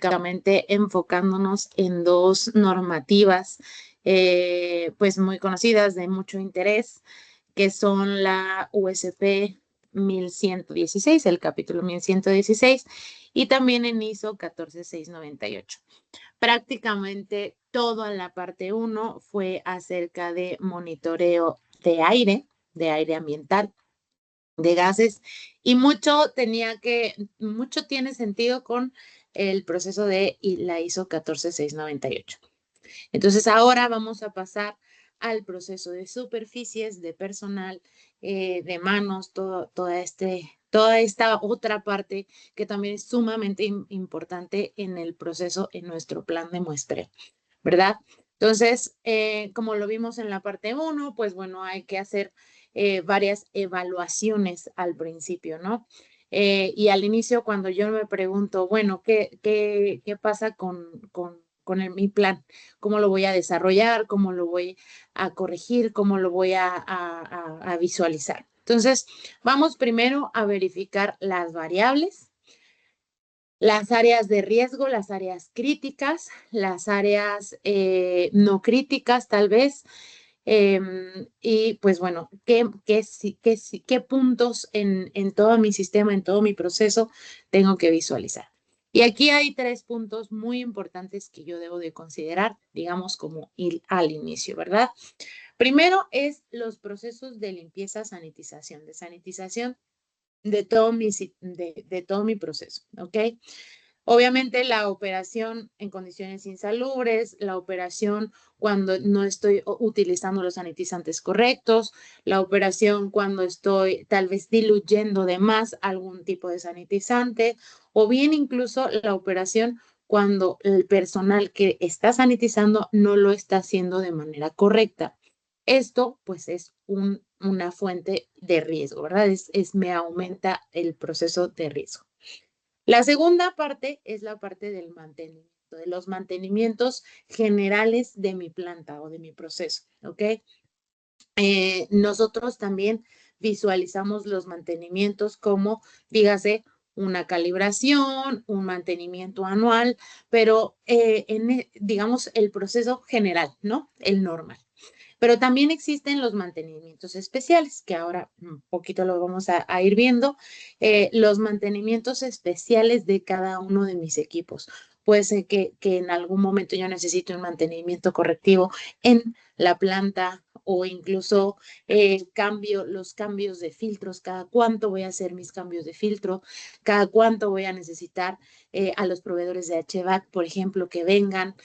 prácticamente enfocándonos en dos normativas pues muy conocidas, de mucho interés, que son la USP 1116, el capítulo 1116, y también en ISO 14698. Prácticamente toda la parte 1 fue acerca de monitoreo de aire ambiental, de gases, y mucho tiene sentido con el proceso de la ISO 14698. Entonces ahora vamos a pasar al proceso de superficies, de personal, de manos, toda esta otra parte que también es sumamente importante en el proceso, en nuestro plan de muestreo, ¿verdad? Entonces, como lo vimos en la parte 1, pues bueno, hay que hacer varias evaluaciones al principio, ¿no? Y al inicio, cuando yo me pregunto, bueno, ¿qué pasa con mi plan? ¿Cómo lo voy a desarrollar? ¿Cómo lo voy a corregir? ¿Cómo lo voy a visualizar? Entonces, vamos primero a verificar las variables, las áreas de riesgo, las áreas críticas, las áreas no críticas tal vez. Y pues bueno, ¿qué puntos en todo mi sistema, en todo mi proceso tengo que visualizar? Y aquí hay 3 puntos muy importantes que yo debo de considerar, digamos, como al inicio, ¿verdad? Primero es los procesos de limpieza, sanitización, de todo mi proceso, ¿ok? Obviamente la operación en condiciones insalubres, la operación cuando no estoy utilizando los sanitizantes correctos, la operación cuando estoy tal vez diluyendo de más algún tipo de sanitizante, o bien incluso la operación cuando el personal que está sanitizando no lo está haciendo de manera correcta. Esto pues es una fuente de riesgo, ¿verdad? Me aumenta el proceso de riesgo. La segunda parte es la parte del mantenimiento, de los mantenimientos generales de mi planta o de mi proceso, ¿ok? Nosotros también visualizamos los mantenimientos como, dígase, una calibración, un mantenimiento anual, pero digamos el proceso general, ¿no? El normal. Pero también existen los mantenimientos especiales, que ahora un poquito lo vamos a ir viendo. Los mantenimientos especiales de cada uno de mis equipos. Puede ser que en algún momento yo necesite un mantenimiento correctivo en la planta o incluso los cambios de filtros, cada cuánto voy a hacer mis cambios de filtro, cada cuánto voy a necesitar a los proveedores de HVAC, por ejemplo, que vengan.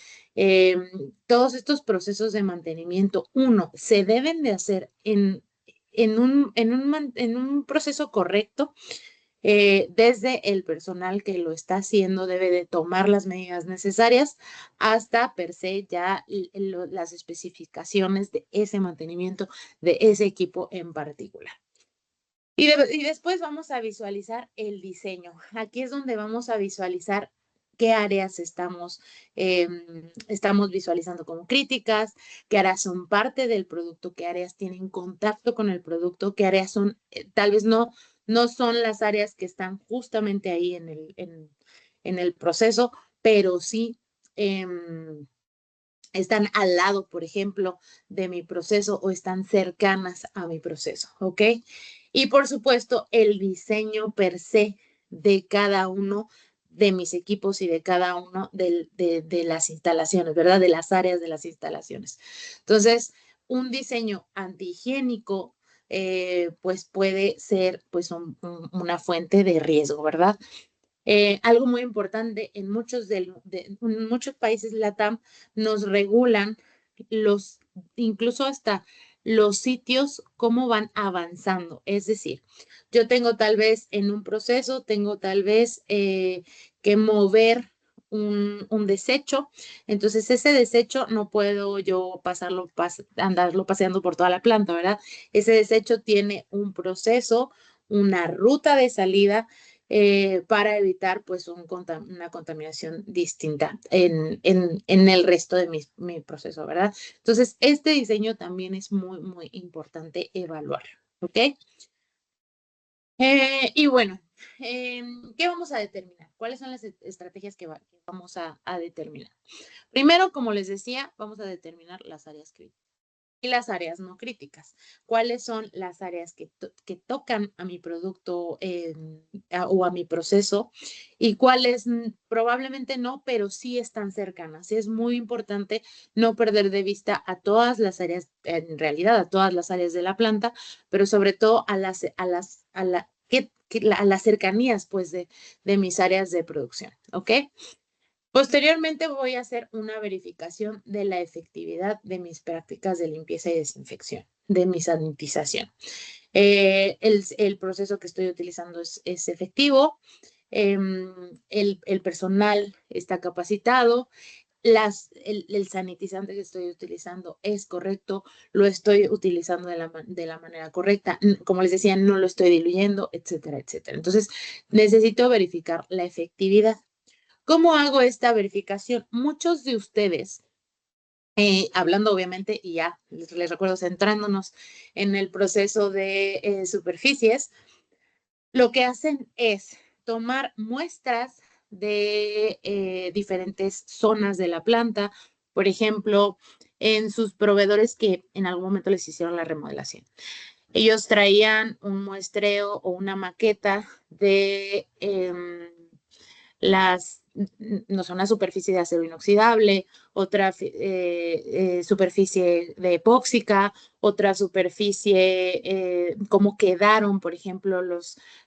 Todos estos procesos de mantenimiento, se deben de hacer en un proceso correcto. Desde el personal que lo está haciendo debe de tomar las medidas necesarias hasta per se ya las especificaciones de ese mantenimiento de ese equipo en particular. Y después vamos a visualizar el diseño. Aquí es donde vamos a visualizar qué áreas estamos visualizando como críticas, qué áreas son parte del producto, qué áreas tienen contacto con el producto, qué áreas son, tal vez no son las áreas que están justamente ahí en el proceso, pero sí están al lado, por ejemplo, de mi proceso o están cercanas a mi proceso, ¿ok? Y por supuesto, el diseño per se de cada uno de mis equipos y de cada uno de las instalaciones, ¿verdad? De las áreas de las instalaciones. Entonces, un diseño antihigiénico, pues puede ser pues una fuente de riesgo, ¿verdad? Algo muy importante, en muchos países LATAM nos regulan incluso hasta los sitios, cómo van avanzando. Es decir, yo tengo tal vez en un proceso, tengo tal vez que mover un desecho, entonces ese desecho no puedo yo andarlo paseando por toda la planta, ¿verdad? Ese desecho tiene un proceso, una ruta de salida para evitar pues una contaminación distinta en el resto de mi proceso, ¿verdad? Entonces, este diseño también es muy, muy importante evaluar, ¿ok? Y bueno, ¿qué vamos a determinar? ¿Cuáles son las estrategias que vamos a determinar? Primero, como les decía, vamos a determinar las áreas críticas y las áreas no críticas. ¿Cuáles son las áreas que tocan a mi producto o a mi proceso y cuáles probablemente no, pero sí están cercanas? Es muy importante no perder de vista a todas las áreas, en realidad a todas las áreas de la planta, pero sobre todo a las cercanías pues de mis áreas de producción, ¿ok? Posteriormente voy a hacer una verificación de la efectividad de mis prácticas de limpieza y desinfección, de mi sanitización. El proceso que estoy utilizando es efectivo, el personal está capacitado, el sanitizante que estoy utilizando es correcto, lo estoy utilizando de la manera correcta, como les decía, no lo estoy diluyendo, etcétera, etcétera. Entonces, necesito verificar la efectividad. ¿Cómo hago esta verificación? Muchos de ustedes, hablando obviamente, y ya les recuerdo, centrándonos en el proceso de superficies, lo que hacen es tomar muestras de diferentes zonas de la planta, por ejemplo, en sus proveedores que en algún momento les hicieron la remodelación. Ellos traían un muestreo o una maqueta de no sé, una superficie de acero inoxidable, otra superficie de epóxica, otra superficie, cómo quedaron, por ejemplo,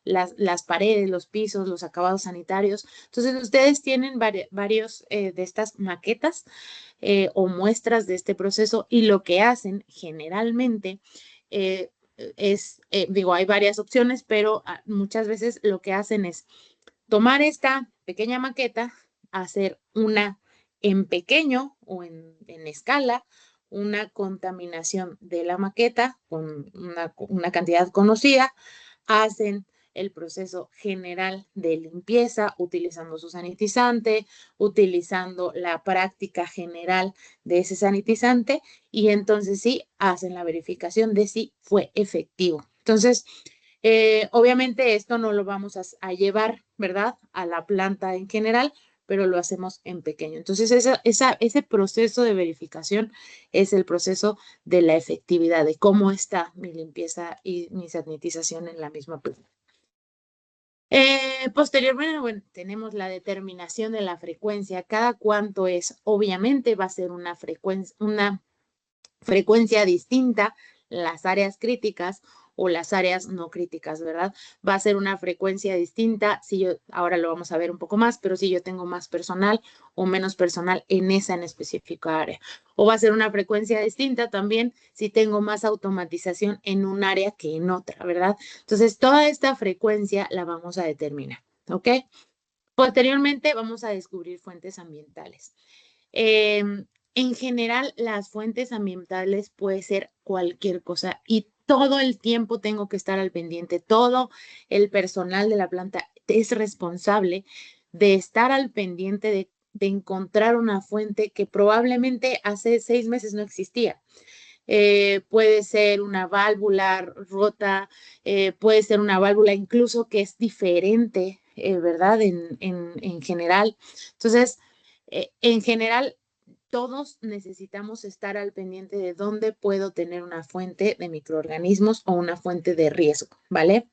las paredes, los pisos, los acabados sanitarios. Entonces, ustedes tienen varios de estas maquetas o muestras de este proceso y lo que hacen generalmente digo, hay varias opciones, pero muchas veces lo que hacen es tomar esta pequeña maqueta, hacer una en pequeño o en escala, una contaminación de la maqueta con una cantidad conocida, hacen el proceso general de limpieza utilizando su sanitizante, utilizando la práctica general de ese sanitizante y entonces sí hacen la verificación de si fue efectivo. Entonces, obviamente esto no lo vamos a llevar, ¿verdad? A la planta en general, pero lo hacemos en pequeño. Entonces, ese proceso de verificación es el proceso de la efectividad, de cómo está mi limpieza y mi sanitización en la misma planta. Posteriormente, bueno, tenemos la determinación de la frecuencia. Cada cuánto es, obviamente va a ser una frecuencia distinta, las áreas críticas o las áreas no críticas, ¿verdad? Va a ser una frecuencia distinta si yo, ahora lo vamos a ver un poco más, pero si yo tengo más personal o menos personal en esa en específica área. O va a ser una frecuencia distinta también si tengo más automatización en un área que en otra, ¿verdad? Entonces, toda esta frecuencia la vamos a determinar, ¿ok? Posteriormente vamos a descubrir fuentes ambientales. En general, las fuentes ambientales puede ser cualquier cosa y todo el tiempo tengo que estar al pendiente. Todo el personal de la planta es responsable de estar al pendiente de encontrar una fuente que probablemente hace 6 meses no existía. Puede ser una válvula rota, puede ser una válvula incluso que es diferente, ¿verdad? En general. Entonces, en general, todos necesitamos estar al pendiente de dónde puedo tener una fuente de microorganismos o una fuente de riesgo, ¿vale?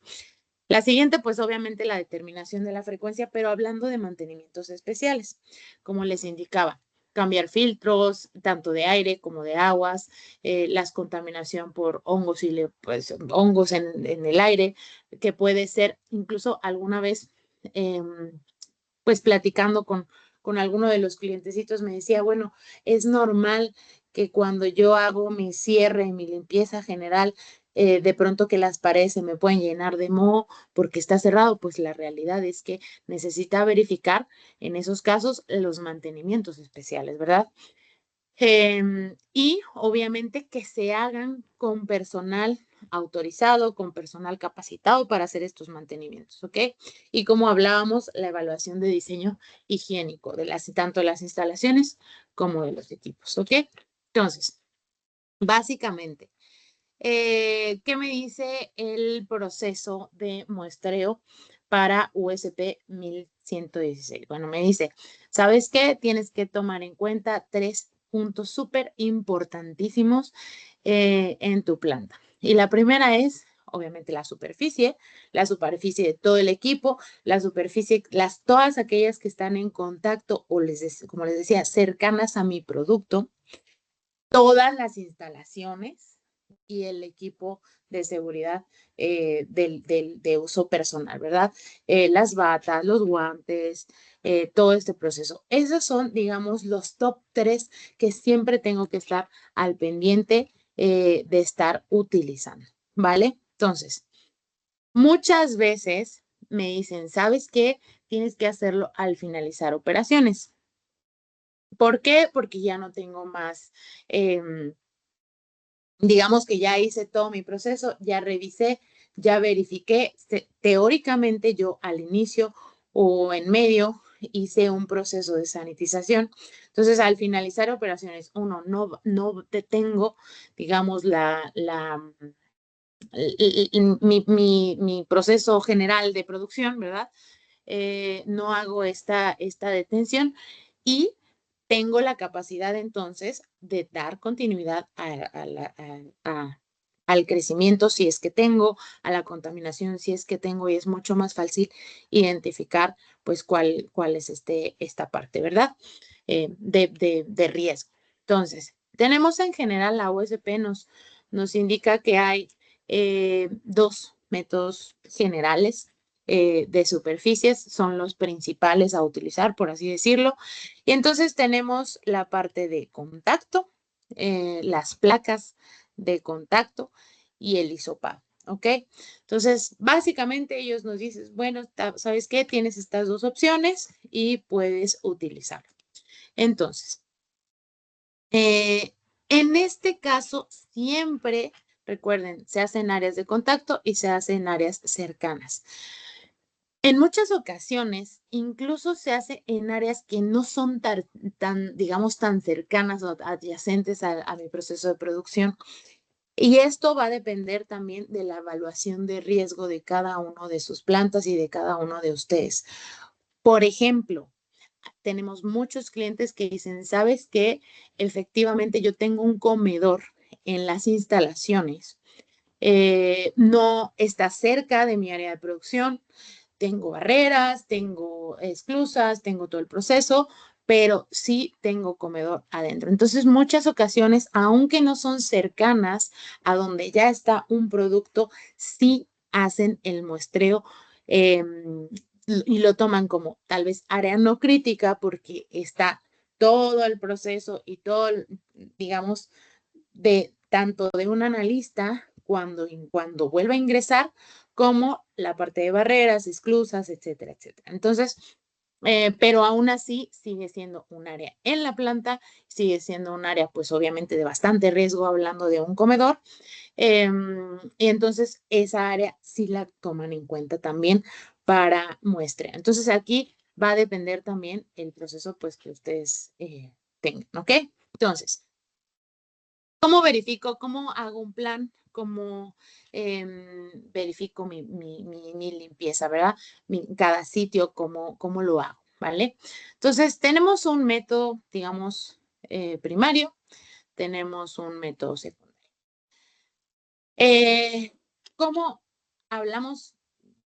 La siguiente, pues obviamente la determinación de la frecuencia, pero hablando de mantenimientos especiales, como les indicaba, cambiar filtros, tanto de aire como de aguas, las contaminación por hongos pues, hongos en el aire, que puede ser incluso alguna vez, pues platicando con alguno de los clientecitos, me decía, bueno, es normal que cuando yo hago mi cierre y mi limpieza general, de pronto que las paredes se me pueden llenar de moho porque está cerrado, pues la realidad es que necesita verificar en esos casos los mantenimientos especiales, ¿verdad? Y obviamente que se hagan con personal autorizado, con personal capacitado para hacer estos mantenimientos, ¿ok? Y como hablábamos, la evaluación de diseño higiénico de tanto de las instalaciones como de los equipos, ¿ok? Entonces, básicamente, ¿qué me dice el proceso de muestreo? para USP 1116. Bueno, me dice, ¿sabes qué? Tienes que tomar en cuenta 3 puntos súper importantísimos en tu planta. Y la primera es, obviamente, la superficie de todo el equipo, la superficie, todas aquellas que están en contacto o como les decía, cercanas a mi producto, todas las instalaciones y el equipo de seguridad de uso personal, ¿verdad? Las batas, los guantes, todo este proceso. Esos son, digamos, los top 3 que siempre tengo que estar al pendiente de estar utilizando, ¿vale? Entonces, muchas veces me dicen, ¿sabes qué? Tienes que hacerlo al finalizar operaciones. ¿Por qué? Porque ya no tengo más, digamos que ya hice todo mi proceso, ya revisé, ya verifiqué. Teóricamente yo al inicio o en medio hice un proceso de sanitización. Entonces, al finalizar operaciones, uno, no detengo, digamos, mi proceso general de producción, ¿verdad? No hago esta detención y tengo la capacidad entonces de dar continuidad al crecimiento si es que tengo, a la contaminación si es que tengo, y es mucho más fácil identificar pues cuál es esta parte, ¿verdad? De riesgo. Entonces, tenemos en general la USP nos indica que hay 2 métodos generales de superficies, son los principales a utilizar, por así decirlo. Y entonces tenemos la parte de contacto, las placas de contacto y el hisopado, ¿ok? Entonces, básicamente ellos nos dicen, bueno, ¿sabes qué? Tienes estas 2 opciones y puedes utilizarlo. Entonces, en este caso, siempre, recuerden, se hace en áreas de contacto y se hace en áreas cercanas. En muchas ocasiones, incluso se hace en áreas que no son digamos, tan cercanas o adyacentes a mi proceso de producción. Y esto va a depender también de la evaluación de riesgo de cada uno de sus plantas y de cada uno de ustedes. Por ejemplo, tenemos muchos clientes que dicen, ¿sabes qué? Efectivamente, yo tengo un comedor en las instalaciones. No está cerca de mi área de producción, tengo barreras, tengo esclusas, tengo todo el proceso, pero sí tengo comedor adentro. Entonces, muchas ocasiones, aunque no son cercanas a donde ya está un producto, sí hacen el muestreo y lo toman como tal vez área no crítica porque está todo el proceso y todo, digamos, de tanto de un analista cuando vuelva a ingresar, como la parte de barreras, esclusas, etcétera, etcétera. Entonces, pero aún así sigue siendo un área en la planta, sigue siendo un área pues obviamente de bastante riesgo hablando de un comedor. Y entonces esa área sí la toman en cuenta también para muestra. Entonces aquí va a depender también el proceso pues que ustedes tengan, ¿ok? Entonces, ¿cómo verifico? ¿Cómo hago un plan? ¿Cómo verifico mi limpieza, verdad? Cada sitio, ¿cómo lo hago? ¿Vale? Entonces, tenemos un método, digamos, primario, tenemos un método secundario. ¿Cómo hablamos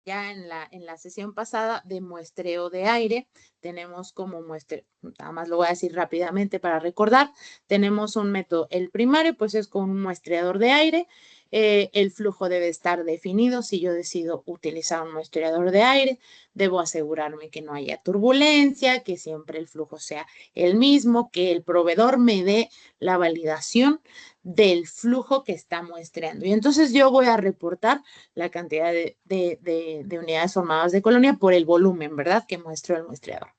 ya en la sesión pasada de muestreo de aire? Tenemos como muestreo, nada más lo voy a decir rápidamente para recordar, tenemos un método, el primario pues es con un muestreador de aire, el flujo debe estar definido. Si yo decido utilizar un muestreador de aire, debo asegurarme que no haya turbulencia, que siempre el flujo sea el mismo, que el proveedor me dé la validación del flujo que está muestreando. Y entonces yo voy a reportar la cantidad de unidades formadas de colonia por el volumen, ¿verdad? Que muestra el muestreador.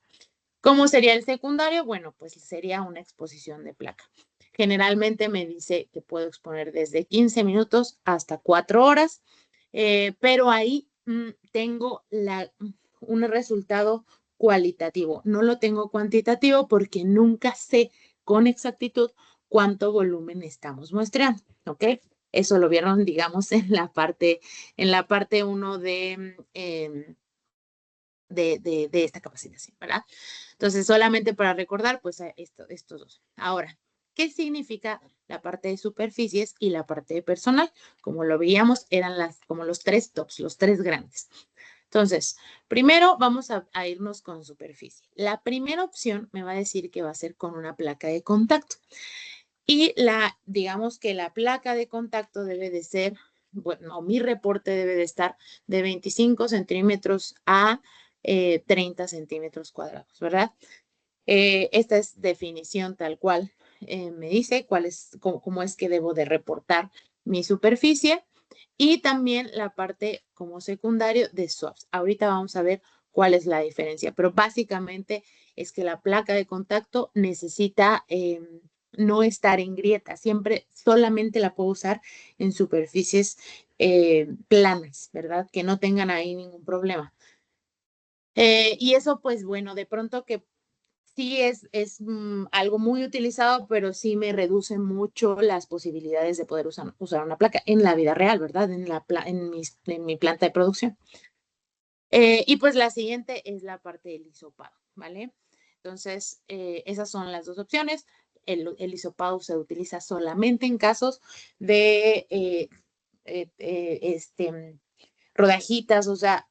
¿Cómo sería el secundario? Bueno, pues sería una exposición de placa. Generalmente me dice que puedo exponer desde 15 minutos hasta 4 horas, pero ahí tengo un resultado cualitativo. No lo tengo cuantitativo porque nunca sé con exactitud cuánto volumen estamos muestreando, ¿ok? Eso lo vieron, digamos, en la parte 1 de de esta capacitación, ¿verdad? Entonces, solamente para recordar, pues estos dos. Ahora, ¿qué significa la parte de superficies y la parte de personal? Como lo veíamos, eran como los tres tops, los tres grandes. Entonces, primero vamos a irnos con superficie. La primera opción me va a decir que va a ser con una placa de contacto. Y digamos que la placa de contacto debe de ser, bueno, mi reporte debe de estar de 25 centímetros a 30 centímetros cuadrados, ¿verdad? Esta es definición tal cual me dice cómo es que debo de reportar mi superficie y también la parte como secundario de swaps. Ahorita vamos a ver cuál es la diferencia, pero básicamente es que la placa de contacto necesita no estar en grieta, siempre solamente la puedo usar en superficies planas, ¿verdad? Que no tengan ahí ningún problema. Y eso, pues bueno, de pronto que sí es algo muy utilizado, pero sí me reduce mucho las posibilidades de poder usar una placa en la vida real, ¿verdad? En mi planta de producción. Y pues la siguiente es la parte del hisopado, ¿vale? Entonces, esas son las dos opciones. El hisopado se utiliza solamente en casos de rodajitas, o sea,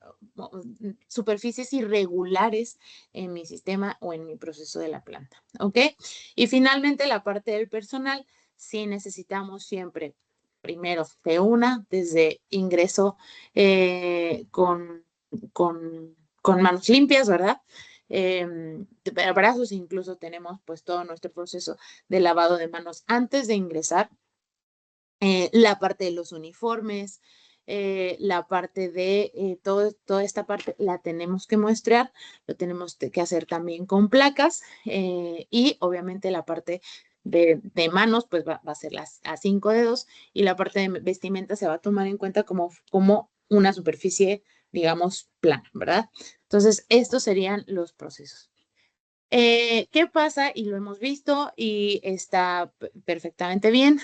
superficies irregulares en mi sistema o en mi proceso de la planta, ¿ok? Y finalmente la parte del personal, sí necesitamos siempre, primero, desde ingreso con manos limpias, ¿verdad? Brazos, incluso tenemos pues todo nuestro proceso de lavado de manos antes de ingresar. La parte de los uniformes, la parte de toda esta parte la tenemos que muestrear, lo tenemos que hacer también con placas y obviamente la parte de manos pues va a ser a 5 dedos y la parte de vestimenta se va a tomar en cuenta como una superficie, digamos, plana, ¿verdad? Entonces, estos serían los procesos. ¿Qué pasa? Y lo hemos visto y está perfectamente bien.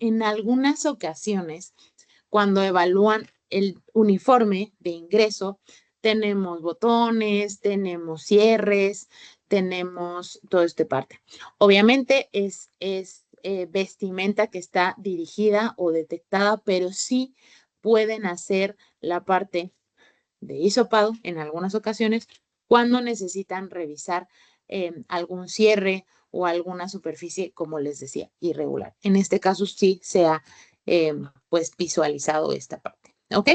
En algunas ocasiones, cuando evalúan el uniforme de ingreso, tenemos botones, tenemos cierres, tenemos toda esta parte. Obviamente es vestimenta que está dirigida o detectada, pero sí pueden hacer la parte de hisopado en algunas ocasiones cuando necesitan revisar algún cierre o alguna superficie, como les decía, irregular. En este caso sí se ha pues visualizado esta parte, ¿ok?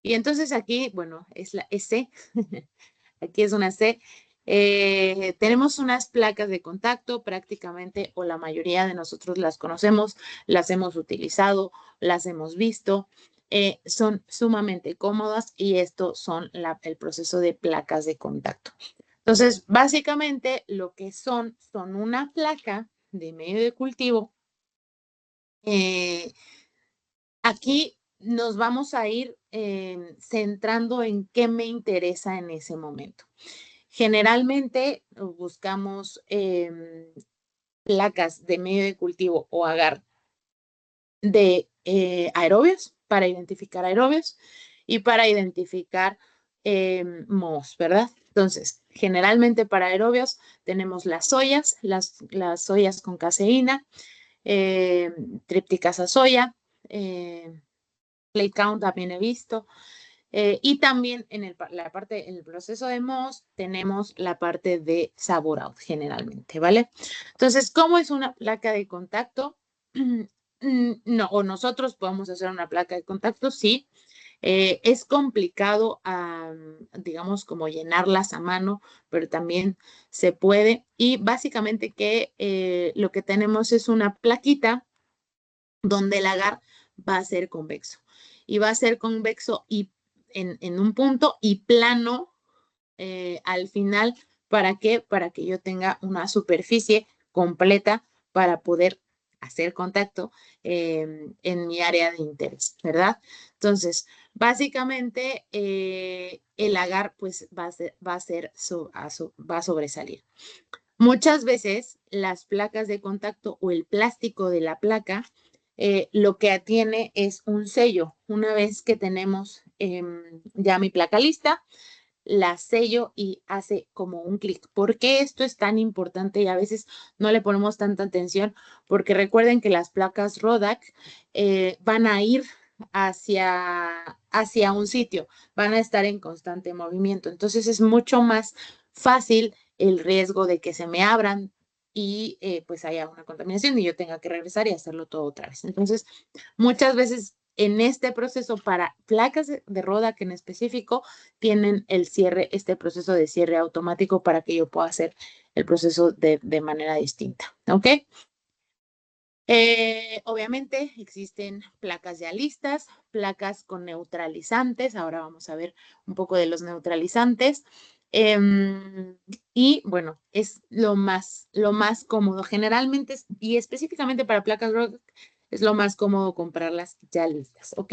Y entonces aquí, bueno, es la C, aquí es una C. Tenemos unas placas de contacto prácticamente, o la mayoría de nosotros las conocemos, las hemos utilizado, las hemos visto. Son sumamente cómodas y esto son el proceso de placas de contacto. Entonces, básicamente lo que son una placa de medio de cultivo. Aquí nos vamos a ir centrando en qué me interesa en ese momento. Generalmente buscamos placas de medio de cultivo o agar de aerobios para identificar aerobios y para identificar mohos, ¿verdad? Entonces, generalmente para aerobios tenemos las soyas con caseína, trípticas a soya, plate count también he visto. Y también en el proceso de mohos tenemos la parte de sabor out generalmente, ¿vale? Entonces, ¿cómo es una placa de contacto? No, o nosotros podemos hacer una placa de contacto, sí. Es complicado, digamos, como llenarlas a mano, pero también se puede. Y básicamente lo que tenemos es una plaquita donde el agar va a ser convexo. Y va a ser convexo y en un punto y plano al final. ¿Para qué? Para que yo tenga una superficie completa para poder hacer contacto en mi área de interés, ¿verdad? Entonces, básicamente el agar pues va a sobresalir. Muchas veces las placas de contacto o el plástico de la placa lo que tiene es un sello. Una vez que tenemos ya mi placa lista, la sello y hace como un clic. ¿Por qué esto es tan importante y a veces no le ponemos tanta atención? Porque recuerden que las placas Rodac van a ir hacia un sitio, van a estar en constante movimiento. Entonces es mucho más fácil el riesgo de que se me abran y pues haya una contaminación y yo tenga que regresar y hacerlo todo otra vez. Entonces, muchas veces en este proceso para placas de Rodac en específico tienen el cierre, este proceso de cierre automático para que yo pueda hacer el proceso de manera distinta, ¿ok? Obviamente existen placas ya listas, placas con neutralizantes. Ahora vamos a ver un poco de los neutralizantes. Y bueno, es lo más cómodo. Generalmente, y específicamente para placas Rodac, es lo más cómodo comprarlas ya listas, ¿ok?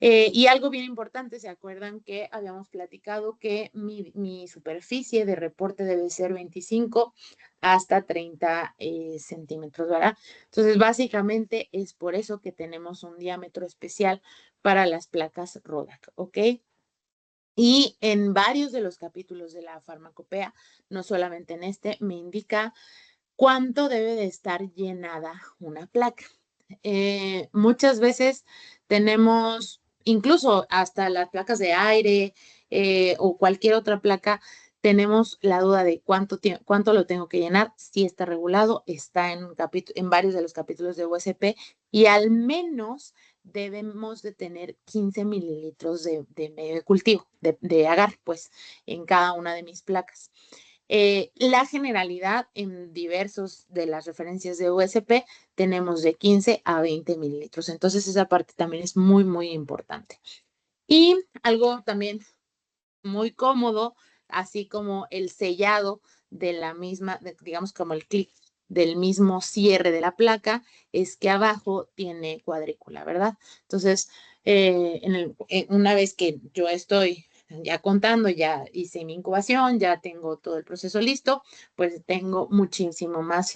Y algo bien importante, ¿se acuerdan que habíamos platicado que mi superficie de reporte debe ser 25 hasta 30 centímetros, ¿verdad? Entonces, básicamente es por eso que tenemos un diámetro especial para las placas Rodac, ¿ok? Y en varios de los capítulos de la farmacopea, no solamente en este, me indica cuánto debe de estar llenada una placa. Muchas veces tenemos, incluso hasta las placas de aire o cualquier otra placa, tenemos la duda de cuánto lo tengo que llenar, si está regulado, está en varios de los capítulos de USP y al menos debemos de tener 15 mililitros de medio de cultivo, de agar, pues, en cada una de mis placas. La generalidad en diversos de las referencias de USP tenemos de 15 a 20 mililitros. Entonces esa parte también es muy, muy importante. Y algo también muy cómodo, así como el sellado de la misma, digamos como el clic del mismo cierre de la placa, es que abajo tiene cuadrícula, ¿verdad? Entonces, una vez que yo estoy ya contando, ya hice mi incubación, ya tengo todo el proceso listo, pues tengo muchísimo más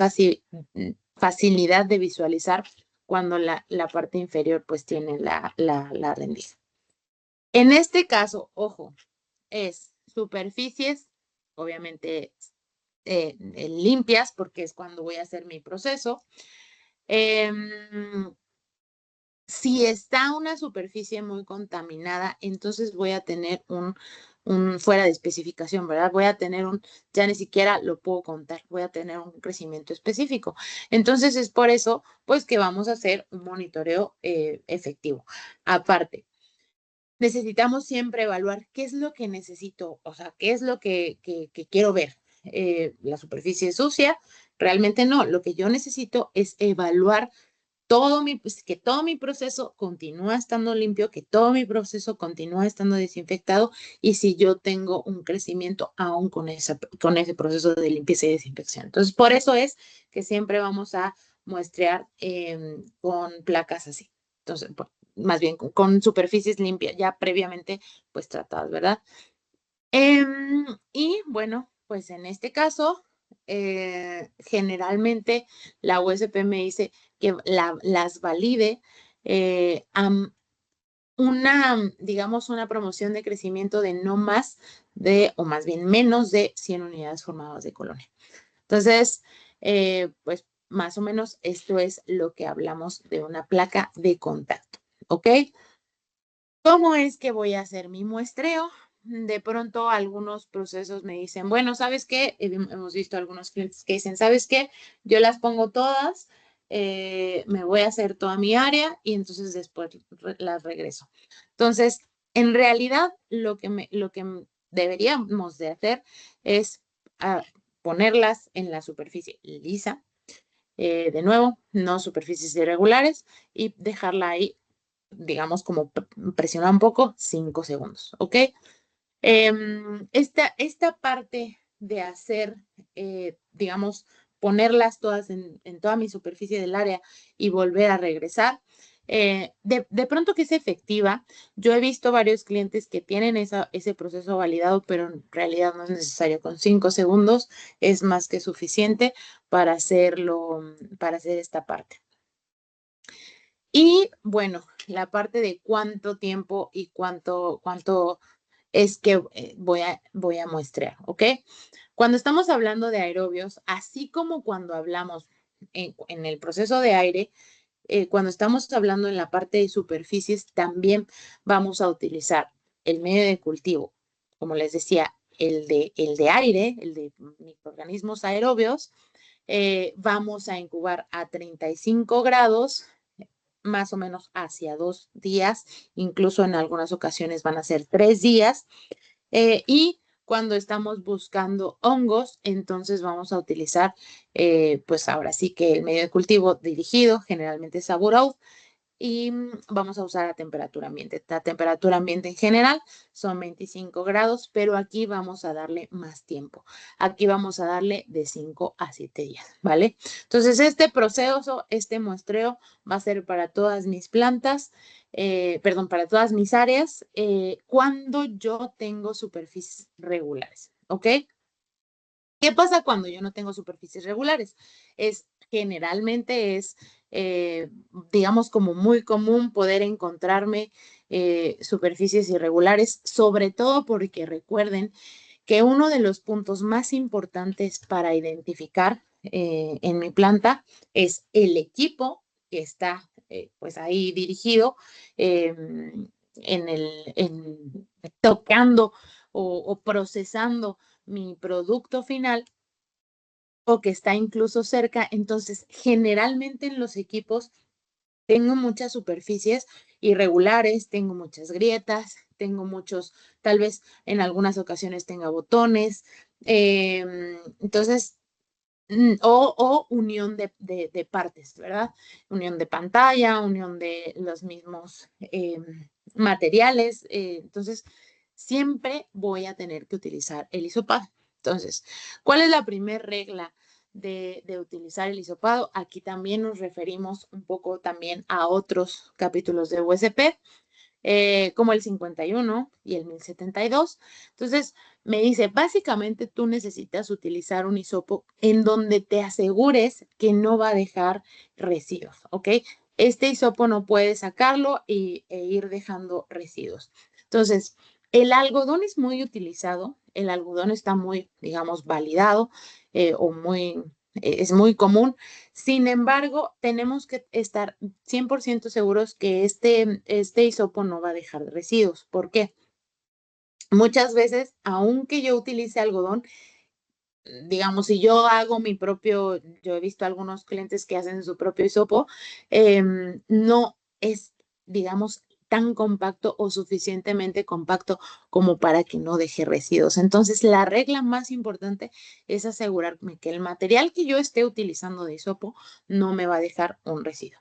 facilidad de visualizar cuando la parte inferior pues tiene la rendija. En este caso, ojo, es superficies, obviamente limpias, porque es cuando voy a hacer mi proceso. Si está una superficie muy contaminada, entonces voy a tener un fuera de especificación, ¿verdad? Voy a tener ya ni siquiera lo puedo contar, voy a tener un crecimiento específico. Entonces es por eso, pues que vamos a hacer un monitoreo efectivo. Aparte, necesitamos siempre evaluar qué es lo que necesito, o sea, qué es lo que quiero ver. La superficie sucia, realmente no. Lo que yo necesito es evaluar que todo mi proceso continúa estando limpio, que todo mi proceso continúa estando desinfectado y si yo tengo un crecimiento aún con ese proceso de limpieza y desinfección. Entonces, por eso es que siempre vamos a muestrear con placas así. Entonces, más bien con superficies limpias, ya previamente pues tratadas, ¿verdad? Y bueno, pues en este caso, generalmente la USP me dice que las valide digamos, una promoción de crecimiento de no más o más bien menos de 100 unidades formadas de colonia. Entonces, pues más o menos esto es lo que hablamos de una placa de contacto, ¿ok? ¿Cómo es que voy a hacer mi muestreo? De pronto algunos procesos me dicen, bueno, ¿sabes qué? Hemos visto algunos clientes que dicen, ¿sabes qué? Yo las pongo todas, me voy a hacer toda mi área y entonces después las regreso. Entonces, en realidad, lo que deberíamos de hacer es ponerlas en la superficie lisa, de nuevo, no superficies irregulares y dejarla ahí digamos, como presionar un poco, 5 segundos, ¿ok? Esta parte de hacer, digamos, ponerlas todas en toda mi superficie del área y volver a regresar, de pronto que es efectiva. Yo he visto varios clientes que tienen ese proceso validado, pero en realidad no es necesario. Con 5 segundos es más que suficiente para para hacer esta parte. Y bueno, la parte de cuánto tiempo y cuánto es que voy a muestrear, ¿ok? Cuando estamos hablando de aerobios, así como cuando hablamos en el proceso de aire, cuando estamos hablando en la parte de superficies, también vamos a utilizar el medio de cultivo, como les decía, el de aire, el de microorganismos aerobios, vamos a incubar a 35 grados, más o menos hacia 2 días, incluso en algunas ocasiones van a ser 3 días, y cuando estamos buscando hongos, entonces vamos a utilizar, pues ahora sí que el medio de cultivo dirigido, generalmente Sabouraud, y vamos a usar a temperatura ambiente. La temperatura ambiente en general son 25 grados, pero aquí vamos a darle más tiempo. Aquí vamos a darle de 5 a 7 días, ¿vale? Entonces, este proceso, este muestreo va a ser para todas mis plantas, perdón, para todas mis áreas, cuando yo tengo superficies regulares, ¿ok? ¿Qué pasa cuando yo no tengo superficies regulares? Generalmente es, digamos, como muy común poder encontrarme superficies irregulares, sobre todo porque recuerden que uno de los puntos más importantes para identificar en mi planta es el equipo que está pues ahí dirigido tocando o procesando mi producto final o que está incluso cerca. Entonces, generalmente en los equipos tengo muchas superficies irregulares, tengo muchas grietas, tengo muchos, tal vez en algunas ocasiones tenga botones. Entonces, o unión de partes, ¿verdad? Unión de pantalla, unión de los mismos materiales. Entonces, siempre voy a tener que utilizar el hisopado. Entonces, ¿cuál es la primera regla de utilizar el hisopado? Aquí también nos referimos un poco también a otros capítulos de USP, como el 51 y el 1072. Entonces, me dice, básicamente tú necesitas utilizar un hisopo en donde te asegures que no va a dejar residuos, ¿ok? Este hisopo no puede sacarlo e ir dejando residuos. Entonces, el algodón es muy utilizado, el algodón está muy, digamos, validado o es muy común. Sin embargo, tenemos que estar 100% seguros que este hisopo no va a dejar residuos. ¿Por qué? Muchas veces, aunque yo utilice algodón, digamos, si yo hago mi propio, yo he visto algunos clientes que hacen su propio hisopo, no es, digamos, tan compacto o suficientemente compacto como para que no deje residuos. Entonces, la regla más importante es asegurarme que el material que yo esté utilizando de hisopo no me va a dejar un residuo.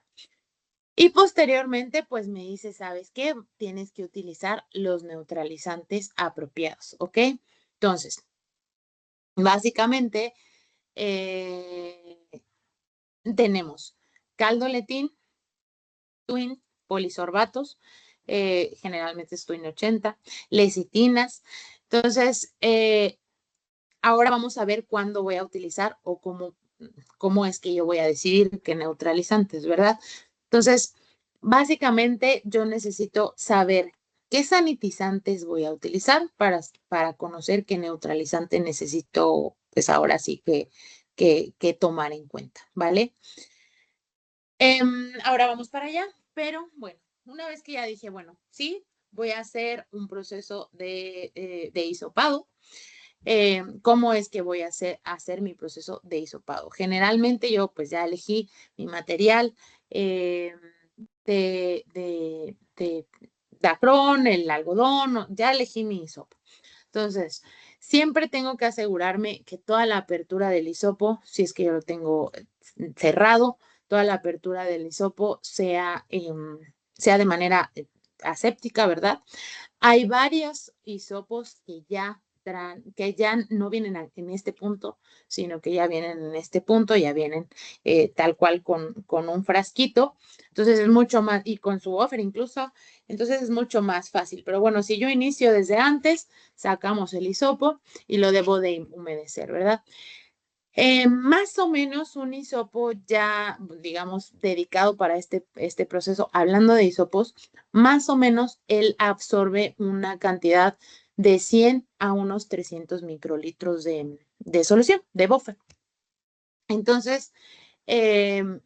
Y posteriormente, pues me dice, ¿sabes qué? Tienes que utilizar los neutralizantes apropiados, ¿ok? Entonces, básicamente, eh, tenemos caldoletín, Twin, polisorbatos, generalmente es Twin 80, lecitinas. Entonces, ahora vamos a ver cuándo voy a utilizar o cómo es que yo voy a decidir qué neutralizantes, ¿verdad? Entonces, básicamente yo necesito saber qué sanitizantes voy a utilizar para conocer qué neutralizante necesito, pues ahora sí que tomar en cuenta, ¿vale? Ahora vamos para allá, pero bueno, una vez que ya dije, bueno, sí, voy a hacer un proceso de hisopado. ¿Cómo es que voy a hacer mi proceso de hisopado? Generalmente yo pues ya elegí mi material de dacrón, el algodón, ya elegí mi hisopo. Entonces, siempre tengo que asegurarme que toda la apertura del hisopo, si es que yo lo tengo cerrado, toda la apertura del hisopo sea de manera aséptica, ¿verdad? Hay varios hisopos que ya no vienen en este punto, sino que ya vienen en este punto, ya vienen tal cual con un frasquito. Entonces es mucho más, y con su offer incluso, entonces es mucho más fácil. Pero bueno, si yo inicio desde antes, sacamos el hisopo y lo debo de humedecer, ¿verdad? Más o menos un hisopo ya, digamos, dedicado para este proceso, hablando de hisopos, más o menos él absorbe una cantidad de 100 a unos 300 microlitros de solución, de buffer. Entonces,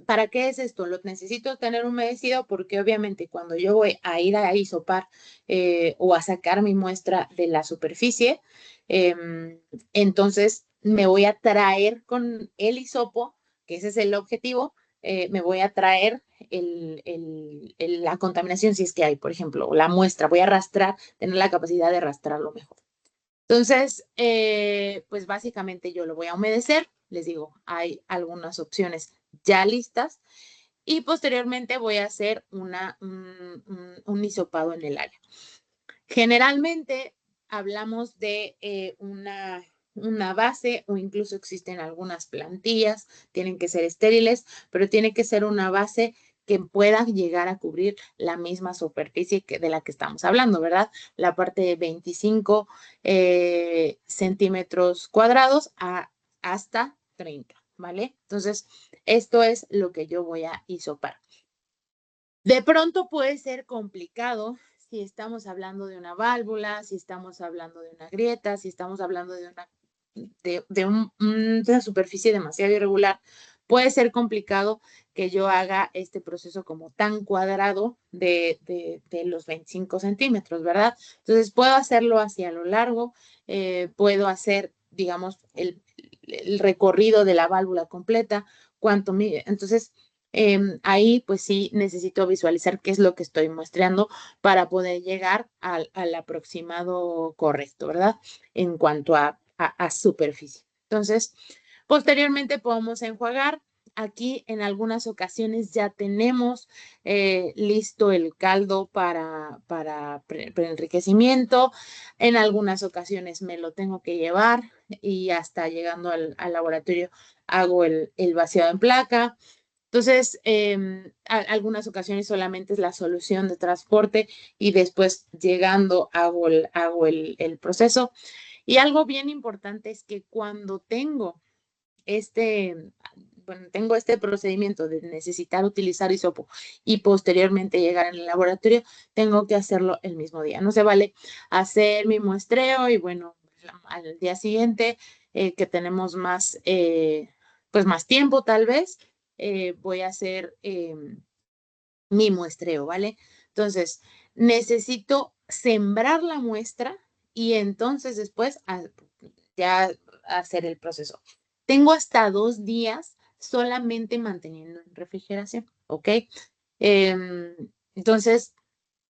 ¿para qué es esto? Lo necesito tener humedecido porque obviamente cuando yo voy a ir a hisopar o a sacar mi muestra de la superficie, entonces me voy a traer con el hisopo, que ese es el objetivo, me voy a traer la contaminación si es que hay, por ejemplo, o la muestra, voy a arrastrar, tener la capacidad de arrastrarlo mejor. Entonces, pues básicamente yo lo voy a humedecer. Les digo, hay algunas opciones ya listas y posteriormente voy a hacer un hisopado en el área. Generalmente hablamos de una base o incluso existen algunas plantillas, tienen que ser estériles, pero tiene que ser una base que pueda llegar a cubrir la misma superficie de la que estamos hablando, ¿verdad? La parte de 25 centímetros cuadrados hasta 30, ¿vale? Entonces, esto es lo que yo voy a hisopar. De pronto puede ser complicado si estamos hablando de una válvula, si estamos hablando de una grieta, si estamos hablando de una superficie demasiado irregular. Puede ser complicado que yo haga este proceso como tan cuadrado de los 25 centímetros, ¿verdad? Entonces puedo hacerlo hacia lo largo, puedo hacer, digamos, el recorrido de la válvula completa, cuánto mide. Entonces, ahí pues sí necesito visualizar qué es lo que estoy muestreando para poder llegar al aproximado correcto, ¿verdad? En cuanto a superficie. Entonces, posteriormente podemos enjuagar. Aquí en algunas ocasiones ya tenemos listo el caldo para preenriquecimiento. En algunas ocasiones me lo tengo que llevar y hasta llegando al laboratorio hago el vaciado en placa. Entonces, algunas ocasiones solamente es la solución de transporte y después llegando hago el proceso. Y algo bien importante es que cuando tengo este procedimiento de necesitar utilizar hisopo y posteriormente llegar en el laboratorio, tengo que hacerlo el mismo día. No se vale hacer mi muestreo y bueno, al día siguiente que tenemos pues más tiempo tal vez, voy a hacer mi muestreo, ¿vale? Entonces, necesito sembrar la muestra y entonces después ya hacer el proceso. Tengo hasta 2 días solamente manteniendo en refrigeración, ¿ok? Entonces,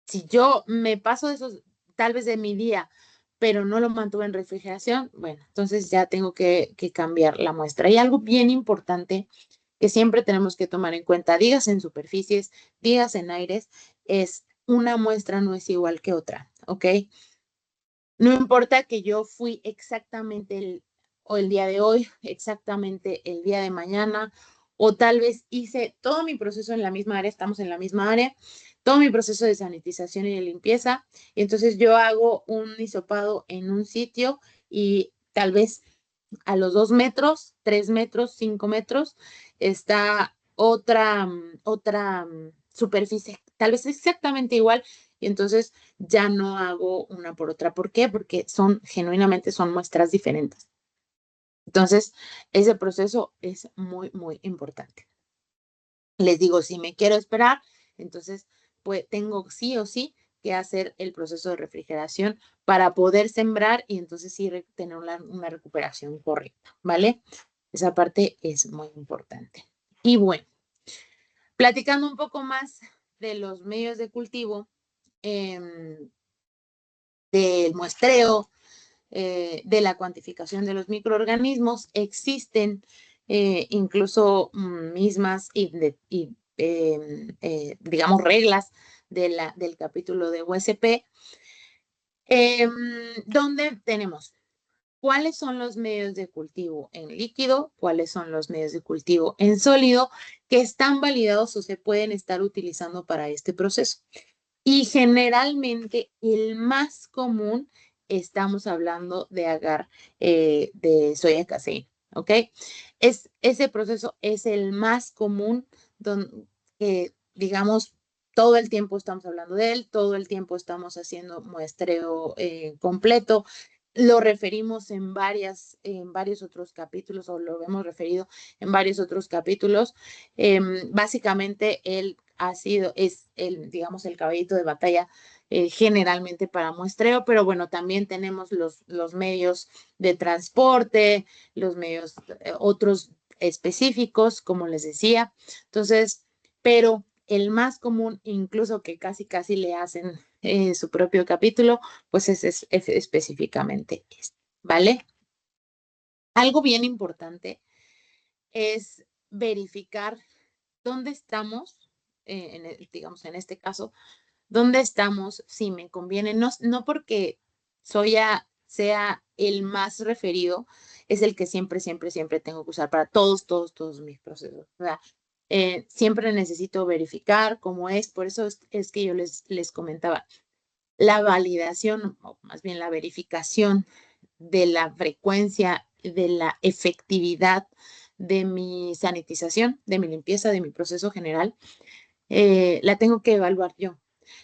si yo me paso de esos, tal vez de mi día, pero no lo mantuve en refrigeración, bueno, entonces ya tengo que cambiar la muestra. Y algo bien importante que siempre tenemos que tomar en cuenta, digas en superficies, digas en aires, es una muestra no es igual que otra, ¿ok? No importa que yo fui exactamente el día de hoy, exactamente el día de mañana, o tal vez hice todo mi proceso en la misma área, estamos en la misma área, todo mi proceso de sanitización y de limpieza, y entonces yo hago un hisopado en un sitio y tal vez a los 2 metros, 3 metros, 5 metros, está otra superficie, tal vez exactamente igual, y entonces ya no hago una por otra. ¿Por qué? Porque genuinamente son muestras diferentes. Entonces, ese proceso es muy, muy importante. Les digo, si me quiero esperar, entonces pues tengo sí o sí que hacer el proceso de refrigeración para poder sembrar y entonces sí tener una recuperación correcta, ¿vale? Esa parte es muy importante. Y bueno, platicando un poco más de los medios de cultivo, del muestreo, de la cuantificación de los microorganismos, existen incluso mismas digamos, reglas del capítulo de USP, donde tenemos cuáles son los medios de cultivo en líquido, cuáles son los medios de cultivo en sólido que están validados o se pueden estar utilizando para este proceso. Y generalmente el más común, estamos hablando de agar de soya caseína, ¿ok? Ese proceso es el más común que, digamos, todo el tiempo estamos hablando de él, todo el tiempo estamos haciendo muestreo completo. Lo referimos en varios otros capítulos, o lo hemos referido en varios otros capítulos. Básicamente, él es digamos, el caballito de batalla generalmente para muestreo, pero bueno, también tenemos los medios de transporte, los medios otros específicos, como les decía. Entonces, pero el más común, incluso que casi le hacen su propio capítulo, pues es específicamente este, ¿vale? Algo bien importante es verificar dónde estamos, digamos, en este caso, dónde estamos, si me conviene, no porque sea el más referido, es el que siempre tengo que usar para todos mis procesos. O sea, siempre necesito verificar cómo es, por eso es que yo les comentaba, la validación, o más bien la verificación de la frecuencia, de la efectividad de mi sanitización, de mi limpieza, de mi proceso general, la tengo que evaluar yo.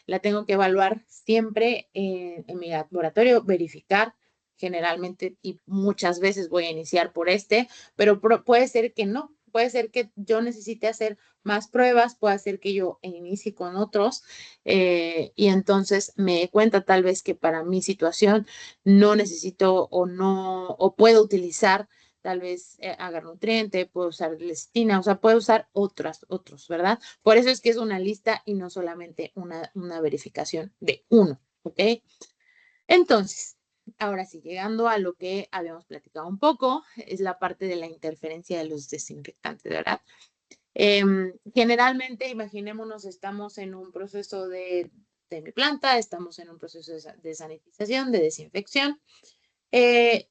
La tengo que evaluar siempre en mi laboratorio, verificar generalmente y muchas veces voy a iniciar por este, pero puede ser que no, puede ser que yo necesite hacer más pruebas, puede ser que yo inicie con otros y entonces me dé cuenta tal vez que para mi situación no necesito o puedo utilizar tal vez agarnutriente, puedo usar lecitina, o sea, puedo usar otros, ¿verdad? Por eso es que es una lista y no solamente una verificación de uno, ¿ok? Entonces, ahora sí, llegando a lo que habíamos platicado un poco, es la parte de la interferencia de los desinfectantes, ¿verdad? Generalmente, imaginémonos, estamos en un proceso de mi planta, estamos en un proceso de sanitización, de desinfección,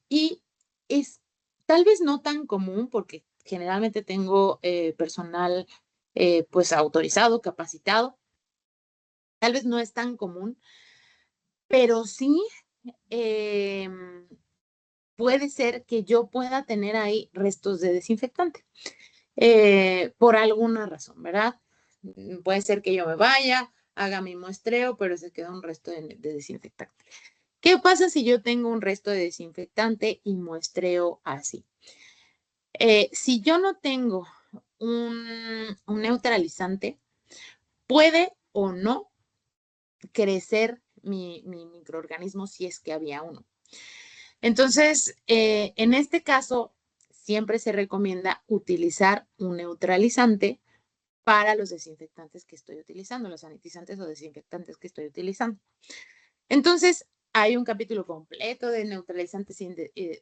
y es tal vez no tan común porque generalmente tengo personal pues autorizado, capacitado. Tal vez no es tan común, pero sí puede ser que yo pueda tener ahí restos de desinfectante por alguna razón, ¿verdad? Puede ser que yo me vaya, haga mi muestreo, pero se queda un resto de desinfectante. ¿Qué pasa si yo tengo un resto de desinfectante y muestreo así? Si yo no tengo un neutralizante, puede o no crecer mi microorganismo si es que había uno. Entonces, en este caso, siempre se recomienda utilizar un neutralizante para los desinfectantes que estoy utilizando, los sanitizantes o desinfectantes que estoy utilizando. Entonces, hay un capítulo completo de neutralizantes y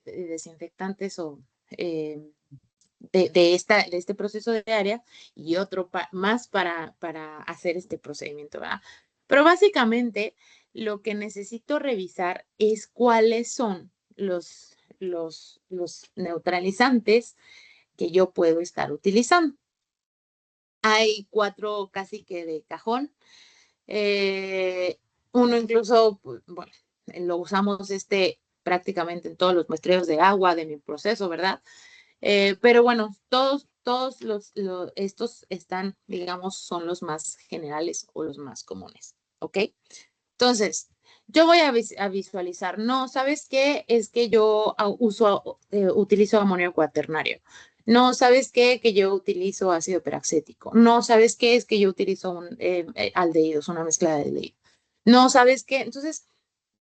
desinfectantes o de este proceso de área y otro más para hacer este procedimiento, ¿verdad? Pero básicamente lo que necesito revisar es cuáles son los neutralizantes que yo puedo estar utilizando. Hay 4 casi que de cajón. Uno incluso, pues, bueno, lo usamos prácticamente en todos los muestreos de agua de mi proceso, ¿verdad? Pero bueno, todos estos están, digamos, son los más generales o los más comunes, ¿ok? Entonces, yo voy a visualizar, no, ¿sabes qué? Es que yo utilizo amonio cuaternario. No, ¿sabes qué? Que yo utilizo ácido peraxético. No, ¿sabes qué? Es que yo utilizo aldehídos, una mezcla de aldehídos. No, ¿sabes qué? Entonces,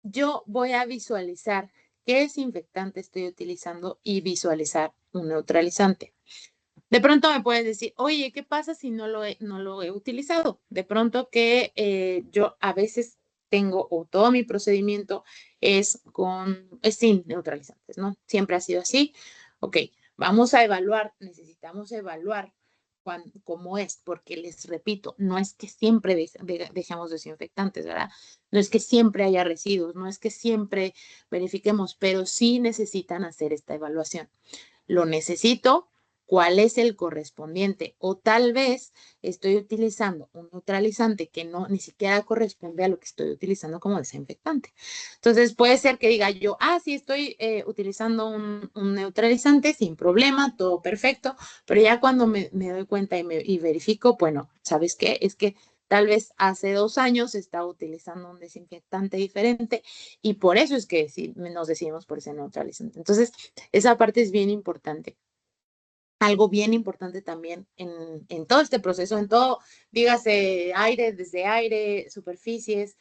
yo voy a visualizar qué desinfectante estoy utilizando y visualizar un neutralizante. De pronto me puedes decir, oye, ¿qué pasa si no lo he utilizado? De pronto que yo a veces tengo, o todo mi procedimiento es sin neutralizantes, ¿no? Siempre ha sido así. Ok, vamos a evaluar, necesitamos evaluar cómo es, porque les repito, no es que siempre dejemos desinfectantes, ¿verdad? No es que siempre haya residuos, no es que siempre verifiquemos, pero sí necesitan hacer esta evaluación. Lo necesito, cuál es el correspondiente, o tal vez estoy utilizando un neutralizante que no ni siquiera corresponde a lo que estoy utilizando como desinfectante. Entonces puede ser que diga yo, sí, estoy utilizando un neutralizante sin problema, todo perfecto, pero ya cuando me doy cuenta y verifico, bueno, ¿sabes qué? Es que Tal vez hace 2 años estaba utilizando un desinfectante diferente y por eso es que nos decidimos por ese neutralizante. Entonces, esa parte es bien importante. Algo bien importante también en todo este proceso, en todo, dígase aire, desde aire, superficies,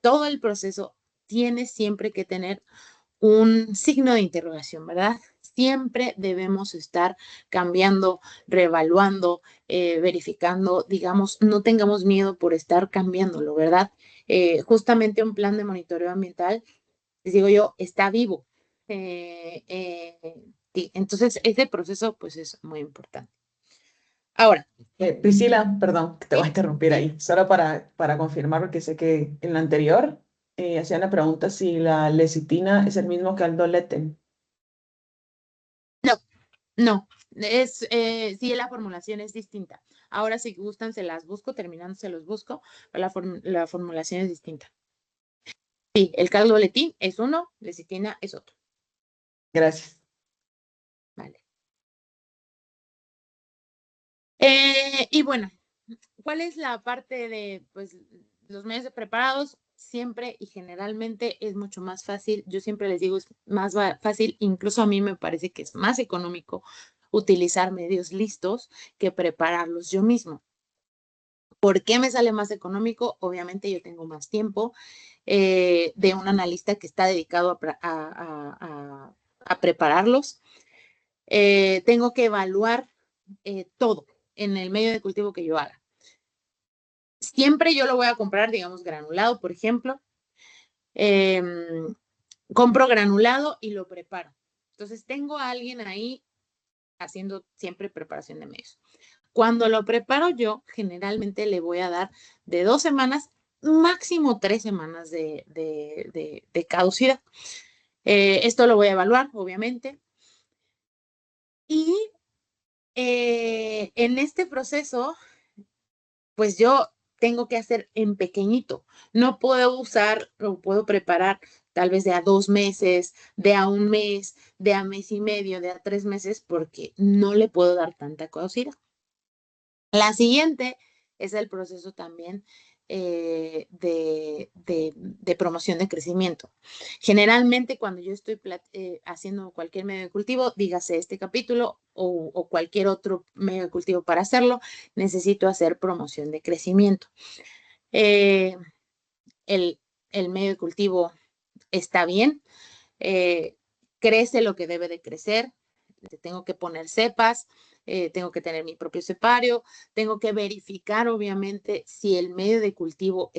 todo el proceso tiene siempre que tener un signo de interrogación, ¿verdad? Siempre debemos estar cambiando, reevaluando, verificando, digamos, no tengamos miedo por estar cambiándolo, ¿verdad? Justamente un plan de monitoreo ambiental, les digo yo, está vivo. Sí, entonces, ese proceso, pues, es muy importante. Ahora, Priscila, perdón, que te voy a sí, interrumpir sí. ahí, solo para confirmar, porque sé que en la anterior hacían la pregunta si la lecitina es el mismo que aldoleten. No, no, sí, la formulación es distinta. Ahora, si gustan, se las busco, terminando se los busco, pero la formulación es distinta. Sí, el caldoletín es uno, lecitina es otro. Gracias. Vale. Y bueno, ¿cuál es la parte de, pues, los medios preparados? Siempre y generalmente es mucho más fácil. Yo siempre les digo, es más fácil, incluso a mí me parece que es más económico utilizar medios listos que prepararlos yo mismo. ¿Por qué me sale más económico? Obviamente yo tengo más tiempo de un analista que está dedicado a prepararlos. Tengo que evaluar todo en el medio de cultivo que yo haga. Siempre yo lo voy a comprar, digamos, granulado, por ejemplo. Eh, Compro granulado y lo preparo. Entonces tengo a alguien ahí haciendo siempre preparación de medios. Cuando lo preparo yo, generalmente le voy a dar de 2 semanas, máximo 3 semanas de caducidad. Esto lo voy a evaluar, obviamente. Y en este proceso, pues yo tengo que hacer en pequeñito. No puedo usar o puedo preparar tal vez de a 2 meses, de a 1 mes, de a mes y medio, de a 3 meses, porque no le puedo dar tanta caducidad. La siguiente es el proceso también de promoción de crecimiento. Generalmente cuando yo estoy haciendo cualquier medio de cultivo, dígase este capítulo o cualquier otro medio de cultivo para hacerlo, necesito hacer promoción de crecimiento. Eh, el, el medio de cultivo está bien, eh, crece lo que debe de crecer, tengo que poner cepas, tengo que tener mi propio cepario, tengo que verificar obviamente si el medio de cultivo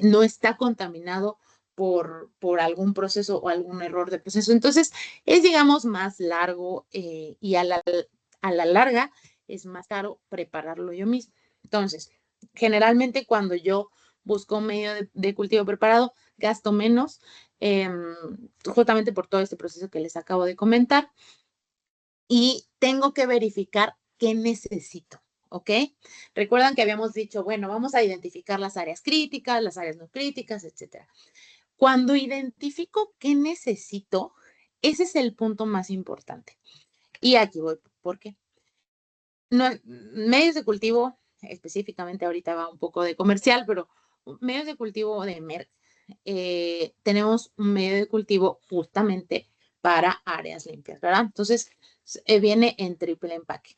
no está contaminado por algún proceso o algún error de proceso. Entonces, es, digamos, más largo y a la larga es más caro prepararlo yo mismo. Entonces, generalmente cuando yo busco un medio de cultivo preparado, gasto menos, eh, justamente por todo este proceso que les acabo de comentar, y tengo que verificar qué necesito. ¿Ok? Recuerdan que habíamos dicho, bueno, vamos a identificar las áreas críticas, las áreas no críticas, etcétera. Cuando identifico qué necesito, ese es el punto más importante. Y aquí voy, ¿por qué? No, medios de cultivo, específicamente ahorita va un poco de comercial, pero medios de cultivo de Merck, tenemos un medio de cultivo justamente para áreas limpias, ¿verdad? Entonces, viene en triple empaque.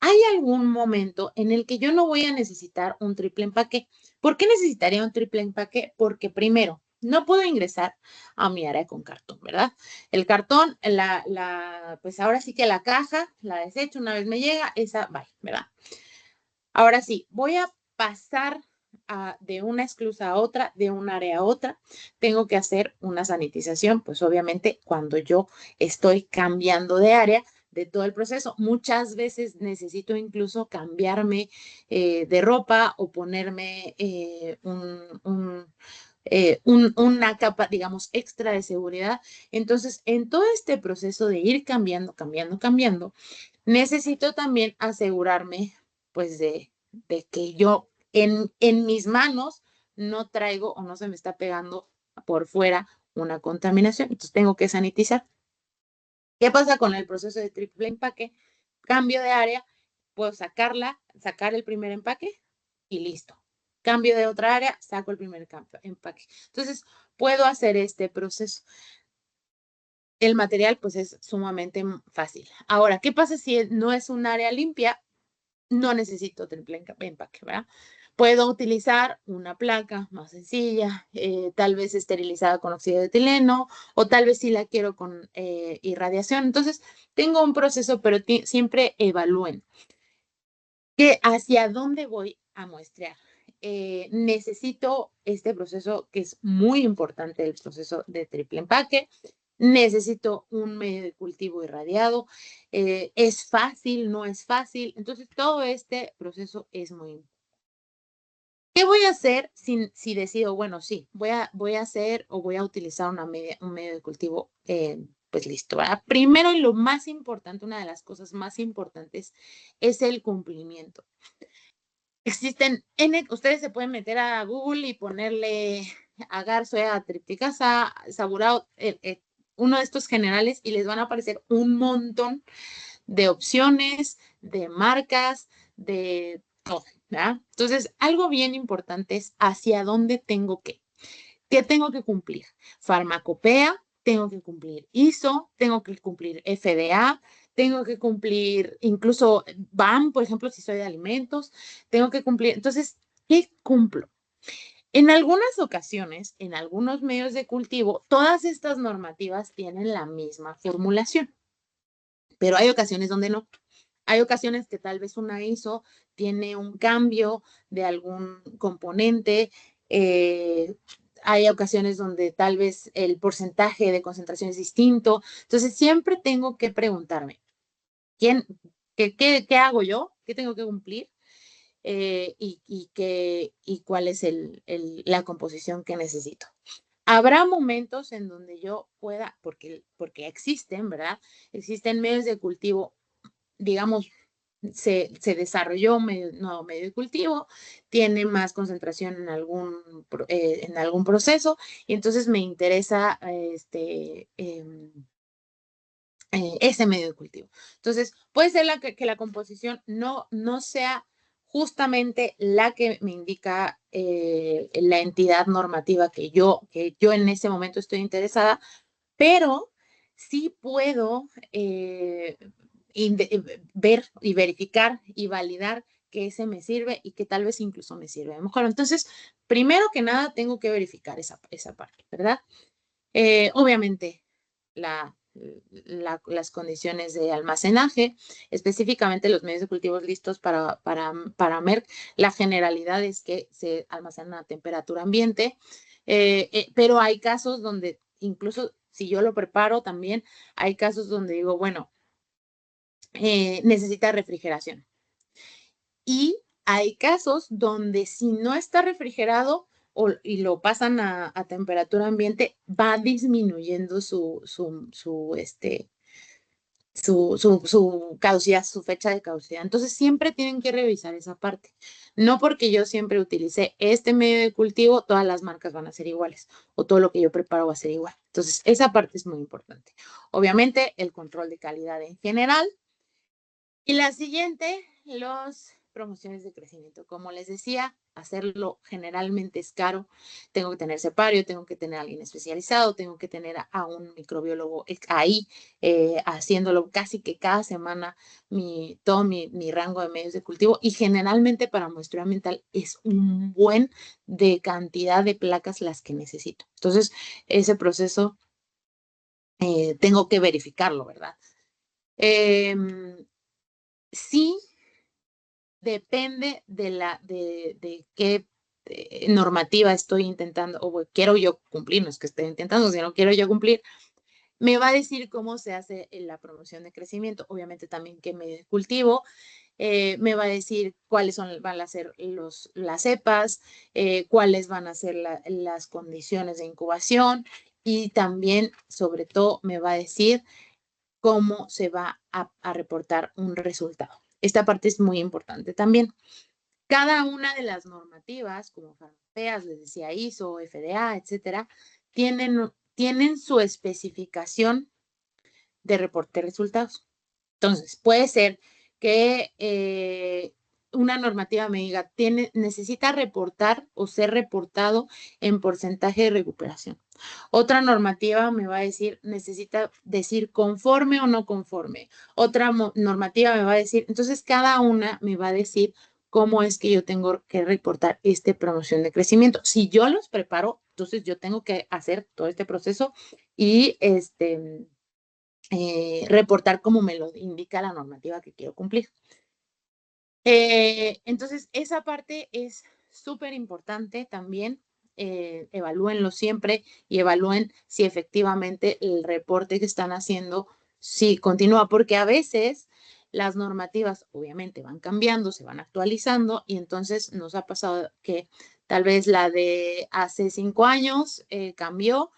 ¿Hay algún momento en el que yo no voy a necesitar un triple empaque? ¿Por qué necesitaría un triple empaque? Porque primero, no puedo ingresar a mi área con cartón, ¿verdad? El cartón, pues ahora sí que la caja, la desecho una vez me llega, esa va, ¿verdad? Ahora sí, voy a pasar de una esclusa a otra, de un área a otra. Tengo que hacer una sanitización, pues obviamente cuando yo estoy cambiando de área, de todo el proceso. Muchas veces necesito incluso cambiarme de ropa o ponerme una capa, digamos, extra de seguridad. Entonces, en todo este proceso de ir cambiando, necesito también asegurarme, pues, de que yo en mis manos no traigo o no se me está pegando por fuera una contaminación. Entonces, tengo que sanitizar. ¿Qué pasa con el proceso de triple empaque? Cambio de área, puedo sacar el primer empaque, y listo. Cambio de otra área, saco el primer empaque. Entonces, puedo hacer este proceso. El material, pues, es sumamente fácil. Ahora, ¿qué pasa si no es un área limpia? No necesito triple empaque, ¿verdad? Puedo utilizar una placa más sencilla, tal vez esterilizada con óxido de etileno, o tal vez si la quiero con irradiación. Entonces, tengo un proceso, pero siempre evalúen hacia dónde voy a muestrear. Necesito este proceso que es muy importante, el proceso de triple empaque. Necesito un medio de cultivo irradiado. ¿Es fácil? ¿No es fácil? Entonces, todo este proceso es muy importante. ¿Qué voy a hacer si decido, bueno, sí, voy a hacer o voy a utilizar un medio de cultivo, pues listo, ¿verdad? Primero y lo más importante, una de las cosas más importantes es el cumplimiento. Existen ustedes se pueden meter a Google y ponerle agar, soya, tripticasa, saburao, uno de estos generales y les van a aparecer un montón de opciones, de marcas, de todo, ¿verdad? Entonces, algo bien importante es hacia dónde tengo que. ¿Qué tengo que cumplir? Farmacopea, tengo que cumplir ISO, tengo que cumplir FDA, tengo que cumplir incluso BAM, por ejemplo, si soy de alimentos, tengo que cumplir. Entonces, ¿qué cumplo? En algunas ocasiones, en algunos medios de cultivo, todas estas normativas tienen la misma formulación, pero hay ocasiones donde no. Hay ocasiones que tal vez una ISO tiene un cambio de algún componente. Hay ocasiones donde tal vez el porcentaje de concentración es distinto. Entonces, siempre tengo que preguntarme, ¿qué hago yo? ¿Qué tengo que cumplir? Y cuál es la composición que necesito. Habrá momentos en donde yo pueda, porque existen, ¿verdad? Existen medios de cultivo, digamos, se desarrolló un nuevo medio de cultivo, tiene más concentración en algún proceso, y entonces me interesa ese medio de cultivo. Entonces, puede ser que la composición no sea justamente la que me indica la entidad normativa que yo en ese momento estoy interesada, pero sí puedo ver y verificar y validar que ese me sirve y que tal vez incluso me sirve mejor. Entonces, primero que nada, tengo que verificar esa parte, ¿verdad? Obviamente, las condiciones de almacenaje, específicamente los medios de cultivos listos para Merck, la generalidad es que se almacenan a temperatura ambiente, pero hay casos donde incluso si yo lo preparo también, hay casos donde digo, bueno, necesita refrigeración. Y hay casos donde si no está refrigerado y lo pasan a temperatura ambiente, va disminuyendo su caducidad, su fecha de caducidad. Entonces, siempre tienen que revisar esa parte. No porque yo siempre utilice este medio de cultivo, todas las marcas van a ser iguales o todo lo que yo preparo va a ser igual. Entonces, esa parte es muy importante. Obviamente, el control de calidad en general. Y la siguiente, las promociones de crecimiento. Como les decía, hacerlo generalmente es caro. Tengo que tener separio, tengo que tener a alguien especializado, tengo que tener a un microbiólogo ahí haciéndolo casi que cada semana todo mi rango de medios de cultivo. Y generalmente para muestreo ambiental es un buen de cantidad de placas las que necesito. Entonces, ese proceso tengo que verificarlo, ¿verdad? Sí, depende de qué normativa estoy intentando o quiero yo cumplir, no es que esté intentando, sino quiero yo cumplir, me va a decir cómo se hace la promoción de crecimiento, obviamente también qué medio de cultivo, me va a decir cuáles van a ser las cepas, cuáles van a ser las condiciones de incubación y también, sobre todo, me va a decir cómo se va a reportar un resultado. Esta parte es muy importante también. Cada una de las normativas, como farmacopeas, les decía ISO, FDA, etcétera, tienen su especificación de reporte de resultados. Entonces, puede ser que una normativa me diga, necesita reportar o ser reportado en porcentaje de recuperación. Otra normativa me va a decir, necesita decir conforme o no conforme. Otra normativa me va a decir, entonces cada una me va a decir cómo es que yo tengo que reportar esta promoción de crecimiento. Si yo los preparo, entonces yo tengo que hacer todo este proceso y reportar como me lo indica la normativa que quiero cumplir. Entonces, esa parte es súper importante también. Evalúenlo siempre y evalúen si efectivamente el reporte que están haciendo sí continúa, porque a veces las normativas obviamente van cambiando, se van actualizando y entonces nos ha pasado que tal vez la de hace 5 años cambió,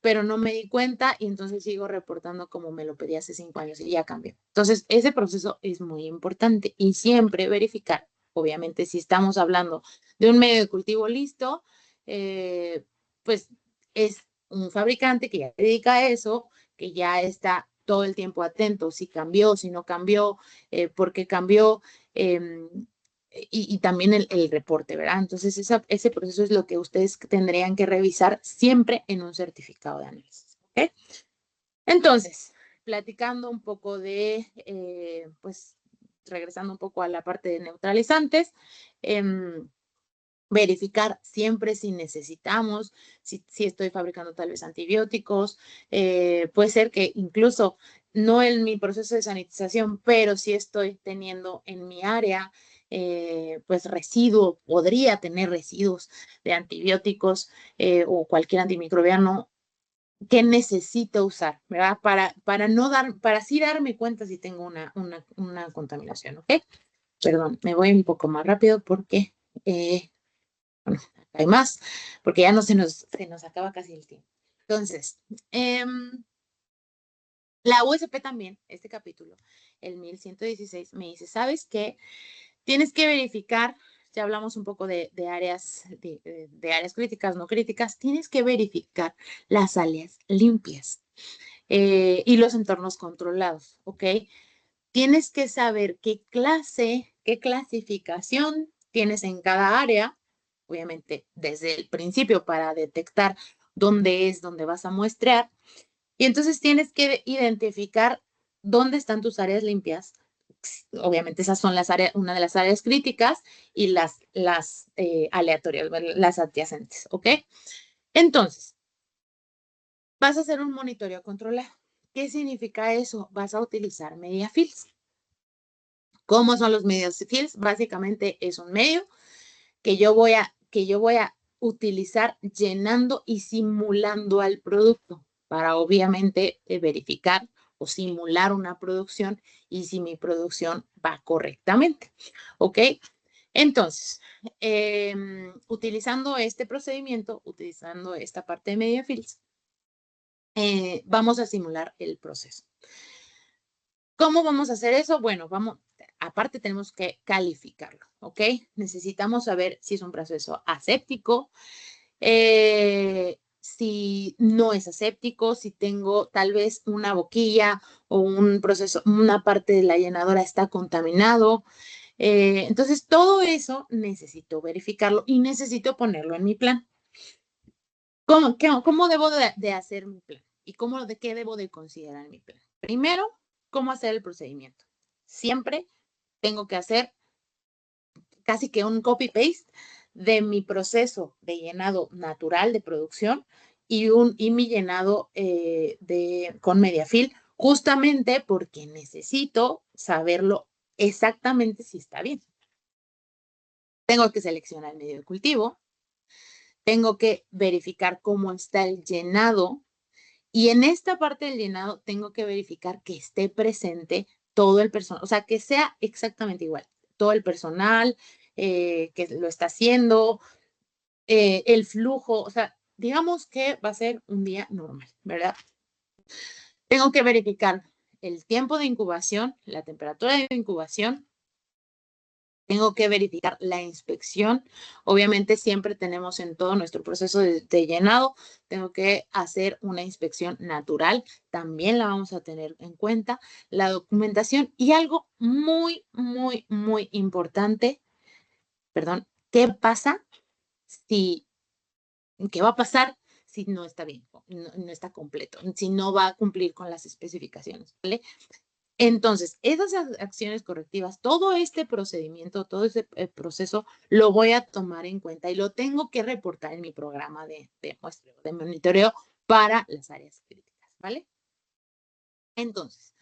pero no me di cuenta y entonces sigo reportando como me lo pedí hace 5 años y ya cambió. Entonces, ese proceso es muy importante y siempre verificar, obviamente, si estamos hablando de un medio de cultivo listo, pues es un fabricante que ya se dedica a eso, que ya está todo el tiempo atento, si cambió, si no cambió, por qué cambió, y también el reporte, ¿verdad? Entonces, ese proceso es lo que ustedes tendrían que revisar siempre en un certificado de análisis, ¿ok? Entonces, platicando un poco de, pues, regresando un poco a la parte de neutralizantes, verificar siempre si necesitamos, si estoy fabricando tal vez antibióticos, puede ser que incluso no en mi proceso de sanitización, pero sí estoy teniendo en mi área, pues residuo, podría tener residuos de antibióticos o cualquier antimicrobiano que necesito usar, ¿verdad? Para no dar, para sí darme cuenta si tengo una contaminación, ¿ok? Perdón, me voy un poco más rápido porque bueno, hay más, porque ya no se nos acaba casi el tiempo. Entonces, la USP también, este capítulo, el 1116, me dice, ¿sabes qué? Tienes que verificar, ya hablamos un poco de áreas, de áreas críticas, no críticas, tienes que verificar las áreas limpias y los entornos controlados, ¿ok? Tienes que saber qué clasificación tienes en cada área, obviamente desde el principio para detectar dónde es donde vas a muestrear. Y entonces tienes que identificar dónde están tus áreas limpias. Obviamente esas son las áreas, una de las áreas críticas y las aleatorias, las adyacentes, ¿ok? Entonces, vas a hacer un monitoreo controlado. ¿Qué significa eso? Vas a utilizar media fields. ¿Cómo son los medios fields? Básicamente es un medio que yo voy a utilizar llenando y simulando al producto para obviamente verificar o simular una producción y si mi producción va correctamente. ¿Ok? Entonces, utilizando este procedimiento, utilizando esta parte de media fields, vamos a simular el proceso. ¿Cómo vamos a hacer eso? Bueno, aparte tenemos que calificarlo, ¿ok? Necesitamos saber si es un proceso aséptico, si no es aséptico, si tengo tal vez una boquilla o un proceso, una parte de la llenadora está contaminado. Entonces, todo eso necesito verificarlo y necesito ponerlo en mi plan. ¿Cómo debo de hacer mi plan? ¿Y de qué debo de considerar mi plan? Primero, ¿cómo hacer el procedimiento? Siempre tengo que hacer casi que un copy-paste de mi proceso de llenado natural de producción y mi llenado con Mediafil, justamente porque necesito saberlo exactamente si está bien. Tengo que seleccionar el medio de cultivo, tengo que verificar cómo está el llenado y en esta parte del llenado tengo que verificar que esté presente todo el personal, o sea, que sea exactamente igual, todo el personal que lo está haciendo, el flujo, o sea, digamos que va a ser un día normal, ¿verdad? Tengo que verificar el tiempo de incubación, la temperatura de incubación, Tengo que verificar la inspección. Obviamente siempre tenemos en todo nuestro proceso de llenado, tengo que hacer una inspección natural. También la vamos a tener en cuenta. La documentación y algo muy, muy, muy importante, perdón, ¿qué pasa si, qué va a pasar si no está bien, no está completo, si no va a cumplir con las especificaciones, ¿vale? Entonces, esas acciones correctivas, todo este procedimiento, todo ese proceso, lo voy a tomar en cuenta y lo tengo que reportar en mi programa de muestreo, de monitoreo para las áreas críticas, ¿vale? Entonces,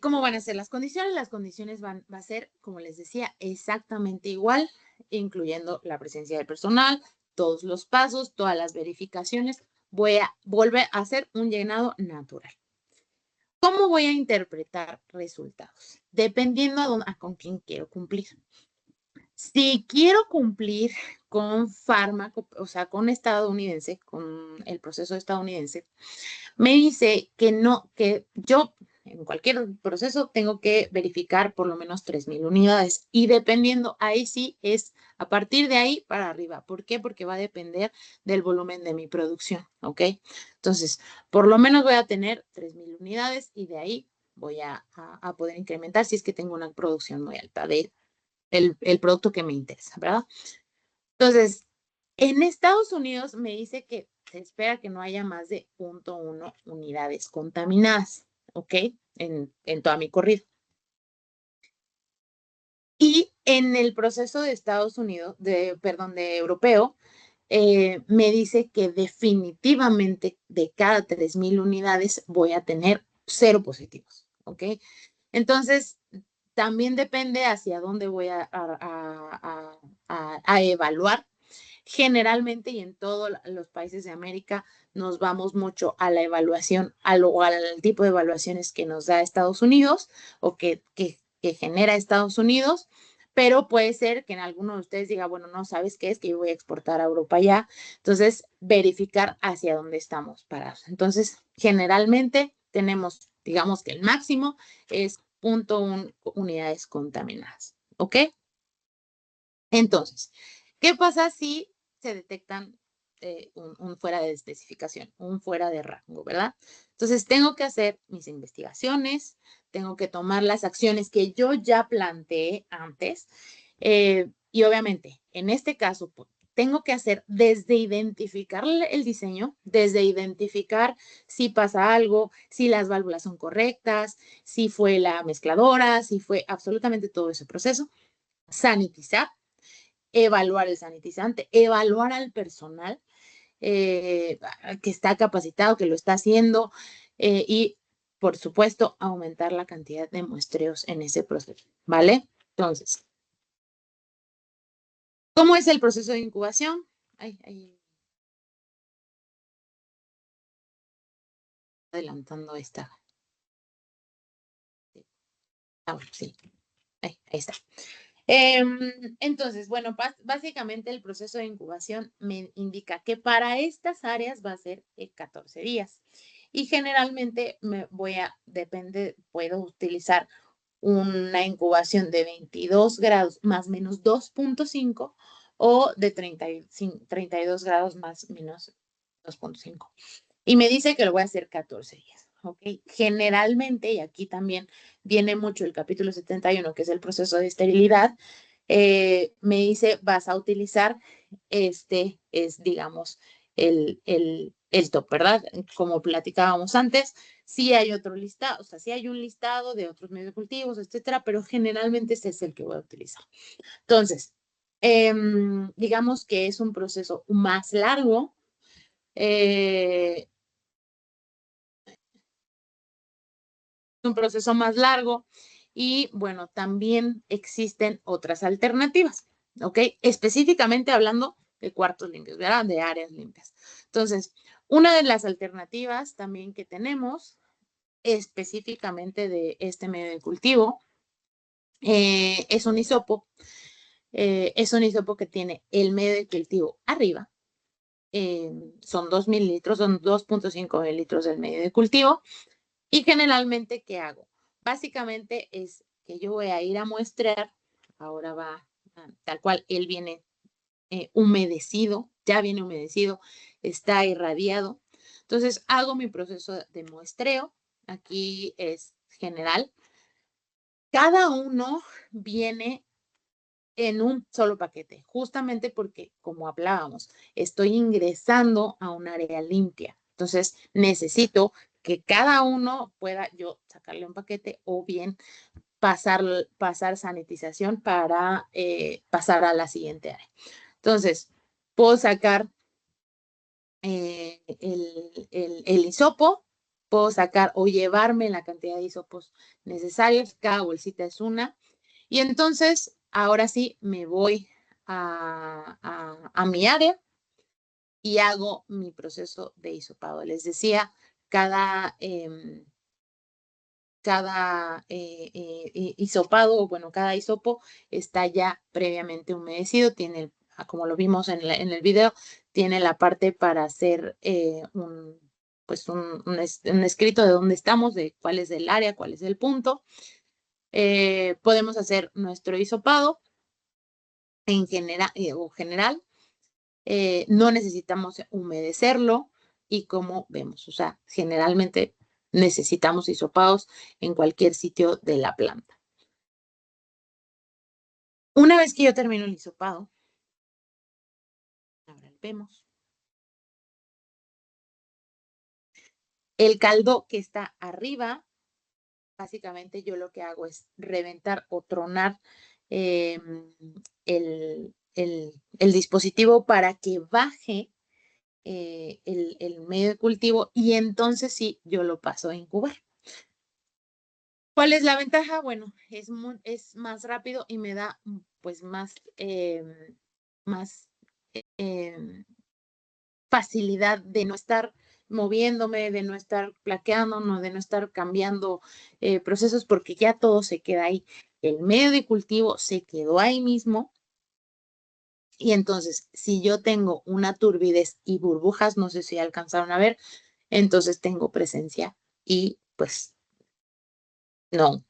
¿cómo van a ser las condiciones? Las condiciones va a ser, como les decía, exactamente igual, incluyendo la presencia del personal, todos los pasos, todas las verificaciones. Voy a volver a hacer un llenado natural. ¿Cómo voy a interpretar resultados? Dependiendo con quién quiero cumplir. Si quiero cumplir con fármaco, o sea, con estadounidense, con el proceso estadounidense, me dice que no, que yo en cualquier proceso tengo que verificar por lo menos 3,000 unidades y dependiendo, ahí sí es a partir de ahí para arriba. ¿Por qué? Porque va a depender del volumen de mi producción, ¿ok? Entonces, por lo menos voy a tener 3,000 unidades y de ahí voy a poder incrementar si es que tengo una producción muy alta de el producto que me interesa, ¿verdad? Entonces, en Estados Unidos me dice que se espera que no haya más de 0,1 unidades contaminadas, ¿ok? En toda mi corrida. Y en el proceso de Estados Unidos, perdón, de europeo, me dice que definitivamente de cada 3,000 unidades voy a tener 0 positivos, ¿ok? Entonces, también depende hacia dónde voy a evaluar. Generalmente y en todos los países de América nos vamos mucho a la evaluación, al tipo de evaluaciones que nos da Estados Unidos o que genera Estados Unidos, pero puede ser que en alguno de ustedes diga, bueno, no sabes qué es, que yo voy a exportar a Europa ya. Entonces, verificar hacia dónde estamos parados. Entonces, generalmente tenemos, digamos que el máximo es 0,1 unidades contaminadas, ¿ok? Entonces, ¿qué pasa si se detectan un fuera de especificación, un fuera de rango, ¿verdad? Entonces, tengo que hacer mis investigaciones, tengo que tomar las acciones que yo ya planteé antes y obviamente, en este caso, tengo que hacer desde identificar el diseño, desde identificar si pasa algo, si las válvulas son correctas, si fue la mezcladora, si fue absolutamente todo ese proceso, sanitizar, evaluar el sanitizante, evaluar al personal que está capacitado, que lo está haciendo y, por supuesto, aumentar la cantidad de muestreos en ese proceso, ¿vale? Entonces, ¿cómo es el proceso de incubación? Adelantando esta. Ah, bueno, sí. Ahí está. Entonces, bueno, básicamente el proceso de incubación me indica que para estas áreas va a ser 14 días. Y generalmente puedo utilizar una incubación de 22 grados más menos 2,5 o de 32 grados más menos 2,5. Y me dice que lo voy a hacer 14 días. ¿Ok? Generalmente, y aquí también viene mucho el capítulo 71, que es el proceso de esterilidad, me dice, vas a utilizar digamos, el top, ¿verdad? Como platicábamos antes, sí hay otro listado, o sea, sí hay un listado de otros medios de cultivos, etcétera, pero generalmente este es el que voy a utilizar. Entonces, digamos que es un proceso más largo, un proceso más largo y bueno, también existen otras alternativas, ¿ok? Específicamente hablando de cuartos limpios, ¿verdad? De áreas limpias. Entonces, una de las alternativas también que tenemos específicamente de este medio de cultivo es un hisopo. Es un hisopo que tiene el medio de cultivo arriba. Son 2,000 litros, son 2,5 mililitros del medio de cultivo. Y generalmente, ¿qué hago? Básicamente es que yo voy a ir a muestrear, ahora va tal cual, él viene humedecido, ya viene humedecido, está irradiado. Entonces hago mi proceso de muestreo, aquí es general. Cada uno viene en un solo paquete, justamente porque, como hablábamos, estoy ingresando a un área limpia. Entonces, necesito que cada uno pueda yo sacarle un paquete o bien pasar sanitización para pasar a la siguiente área. Entonces, puedo sacar el hisopo, puedo sacar o llevarme la cantidad de hisopos necesarios, cada bolsita es una, y entonces ahora sí me voy a mi área y hago mi proceso de hisopado. Les decía, cada hisopado, bueno, cada hisopo está ya previamente humedecido, tiene, como lo vimos en el video, tiene la parte para hacer pues un escrito de dónde estamos, de cuál es el área, cuál es el punto. Podemos hacer nuestro hisopado en general. No necesitamos humedecerlo y como vemos, o sea, generalmente necesitamos hisopados en cualquier sitio de la planta. Una vez que yo termino el hisopado, ahora vemos, el caldo que está arriba, básicamente yo lo que hago es reventar o tronar eh, el dispositivo para que baje el medio de cultivo y entonces sí, yo lo paso a incubar. ¿Cuál es la ventaja? Bueno, es más rápido y me da pues más facilidad de no estar moviéndome, de no estar plaqueando, no, de no estar cambiando procesos porque ya todo se queda ahí. El medio de cultivo se quedó ahí mismo. Y entonces, si yo tengo una turbidez y burbujas, no sé si alcanzaron a ver, entonces tengo presencia y pues no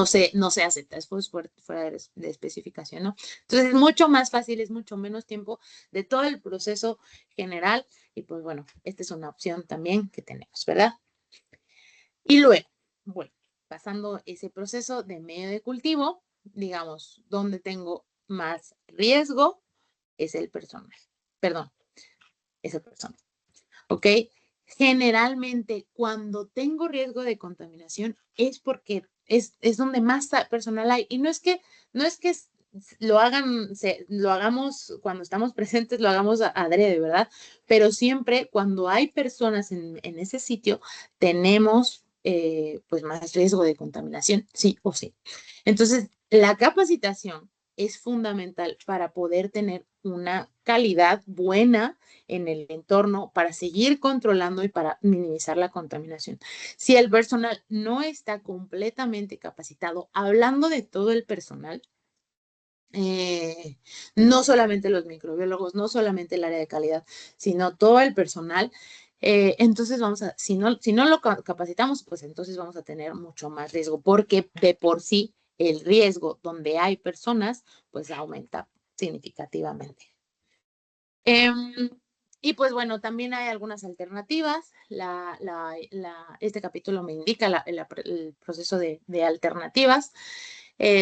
se acepta, es fuera de especificación, ¿no? Entonces es mucho más fácil, es mucho menos tiempo de todo el proceso general y pues bueno, esta es una opción también que tenemos, ¿verdad? Y luego, bueno, pasando ese proceso de medio de cultivo, digamos, donde tengo más riesgo es el personal, perdón, es el personal. ¿Ok? Generalmente, cuando tengo riesgo de contaminación es porque es donde más personal hay. Y no es que lo hagamos cuando estamos presentes, lo hagamos adrede, ¿verdad? Pero siempre cuando hay personas en ese sitio, tenemos pues más riesgo de contaminación, sí o sí. Entonces, la capacitación es fundamental para poder tener una calidad buena en el entorno para seguir controlando y para minimizar la contaminación. Si el personal no está completamente capacitado, hablando de todo el personal, no solamente los microbiólogos, no solamente el área de calidad, sino todo el personal, entonces si no lo capacitamos, pues entonces vamos a tener mucho más riesgo, porque de por sí el riesgo donde hay personas, pues aumenta significativamente. Y pues bueno, también hay algunas alternativas. Este capítulo me indica el proceso de alternativas,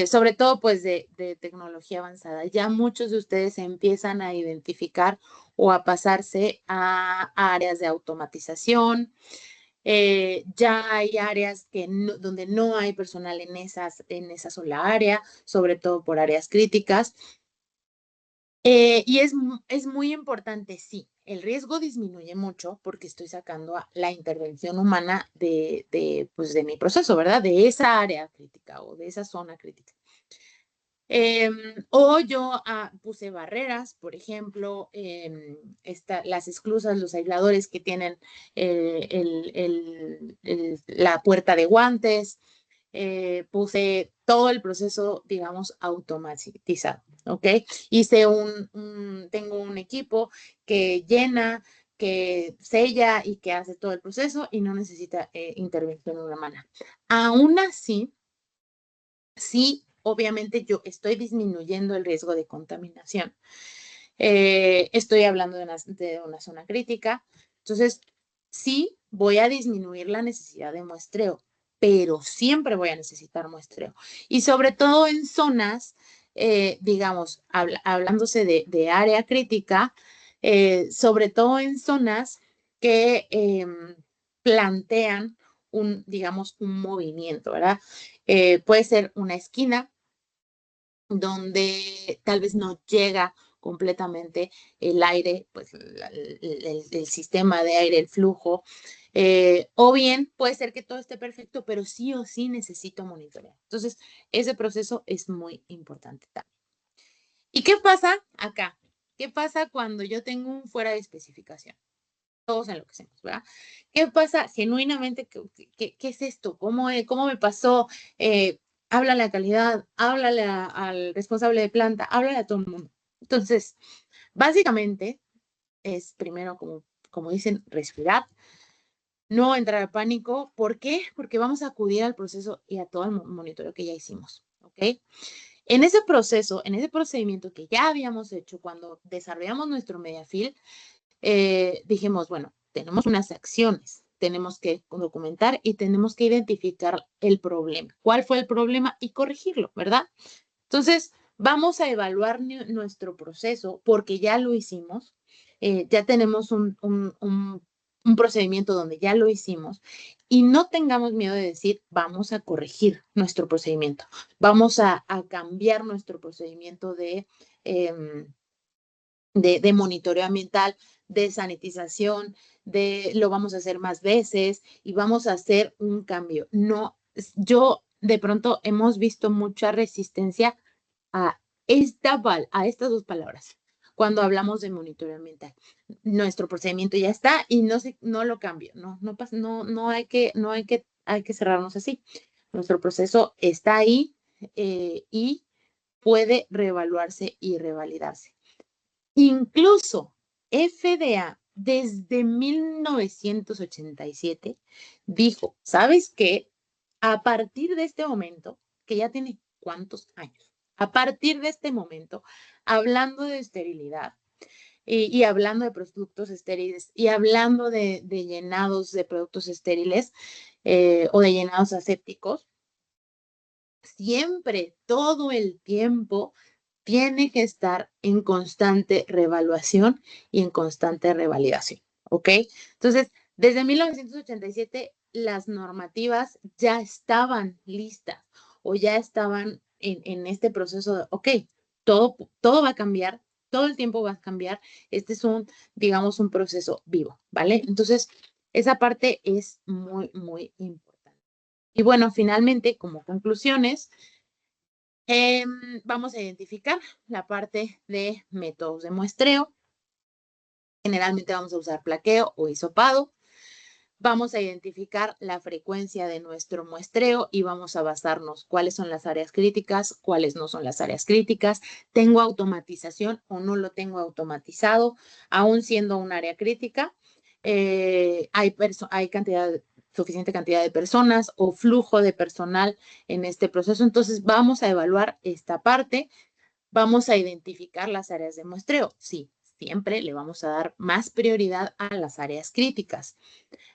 sobre todo pues de tecnología avanzada. Ya muchos de ustedes empiezan a identificar o a pasarse a áreas de automatización. Ya hay áreas donde no hay personal en esa sola área, sobre todo por áreas críticas. Y es muy importante, sí, el riesgo disminuye mucho porque estoy sacando la intervención humana pues de mi proceso, ¿verdad? De esa área crítica o de esa zona crítica. O yo puse barreras, por ejemplo, las esclusas, los aisladores que tienen la puerta de guantes, puse todo el proceso, digamos, automatizado, ¿ok? Tengo un equipo que llena, que sella y que hace todo el proceso y no necesita intervención humana. Aún así, sí, obviamente yo estoy disminuyendo el riesgo de contaminación. Estoy hablando de una zona crítica. Entonces, sí, voy a disminuir la necesidad de muestreo, pero siempre voy a necesitar muestreo. Y sobre todo en zonas, digamos, hablándose de área crítica, sobre todo en zonas que plantean digamos, un movimiento, ¿verdad? Puede ser una esquina donde tal vez no llega completamente el aire, pues el sistema de aire, el flujo, o bien puede ser que todo esté perfecto, pero sí o sí necesito monitorear. Entonces, ese proceso es muy importante también. ¿Y qué pasa acá? ¿Qué pasa cuando yo tengo un fuera de especificación? Todos enloquecemos, ¿verdad? ¿Qué pasa genuinamente? ¿Qué es esto? ¿Cómo me pasó? Háblale a calidad, háblale al responsable de planta, háblale a todo el mundo. Entonces, básicamente es primero, como dicen, respirar, no entrar a pánico. ¿Por qué? Porque vamos a acudir al proceso y a todo el monitoreo que ya hicimos, ¿ok? En ese proceso, en ese procedimiento que ya habíamos hecho cuando desarrollamos nuestro Mediafil, dijimos, bueno, tenemos unas acciones, tenemos que documentar y tenemos que identificar el problema. ¿Cuál fue el problema? Y corregirlo, ¿verdad? Entonces, vamos a evaluar nuestro proceso porque ya lo hicimos, ya tenemos un procedimiento donde ya lo hicimos y no tengamos miedo de decir, vamos a corregir nuestro procedimiento, vamos a cambiar nuestro procedimiento em, de monitoreo ambiental, de sanitización, lo vamos a hacer más veces y vamos a hacer un cambio. No, yo de pronto hemos visto mucha resistencia a a estas dos palabras cuando hablamos de monitoreo ambiental. Nuestro procedimiento ya está y no lo cambio, no pasa, hay que cerrarnos así. Nuestro proceso está ahí y puede reevaluarse y revalidarse. Incluso FDA desde 1987 dijo, ¿sabes qué? A partir de este momento, que ya tiene cuántos años, a partir de este momento, hablando de esterilidad y hablando de productos estériles y hablando de llenados de productos estériles o de llenados asépticos, siempre, todo el tiempo, tiene que estar en constante reevaluación y en constante revalidación, ¿ok? Entonces, desde 1987, las normativas ya estaban listas o ya estaban en este proceso de, ok, todo va a cambiar, todo el tiempo va a cambiar. Este es digamos, un proceso vivo, ¿vale? Entonces, esa parte es muy, muy importante. Y bueno, finalmente, como conclusiones, vamos a identificar la parte de métodos de muestreo. Generalmente vamos a usar plaqueo o hisopado. Vamos a identificar la frecuencia de nuestro muestreo y vamos a basarnos cuáles son las áreas críticas, cuáles no son las áreas críticas. ¿Tengo automatización o no lo tengo automatizado? Aún siendo un área crítica, hay suficiente cantidad de personas o flujo de personal en este proceso. Entonces, vamos a evaluar esta parte. Vamos a identificar las áreas de muestreo. Sí, siempre le vamos a dar más prioridad a las áreas críticas,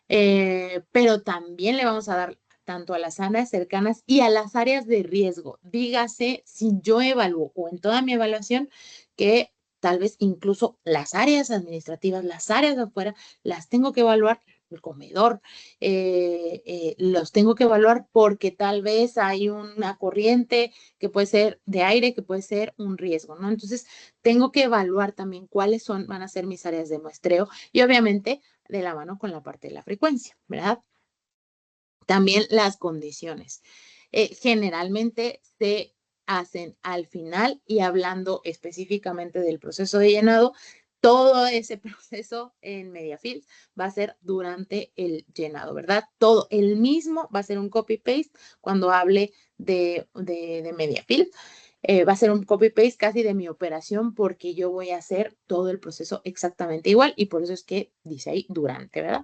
pero también le vamos a dar tanto a las áreas cercanas y a las áreas de riesgo. Dígase, si yo evalúo o en toda mi evaluación que tal vez incluso las áreas administrativas, las áreas de afuera, las tengo que evaluar, el comedor, los tengo que evaluar porque tal vez hay una corriente que puede ser de aire, que puede ser un riesgo, ¿no? Entonces, tengo que evaluar también van a ser mis áreas de muestreo y obviamente de la mano con la parte de la frecuencia, ¿verdad? También las condiciones. Generalmente se hacen al final y hablando específicamente del proceso de llenado, todo ese proceso en Mediafilm va a ser durante el llenado, ¿verdad? Todo el mismo va a ser un copy-paste cuando hable de Mediafilm. Va a ser un copy-paste casi de mi operación porque yo voy a hacer todo el proceso exactamente igual y por eso es que dice ahí durante, ¿verdad?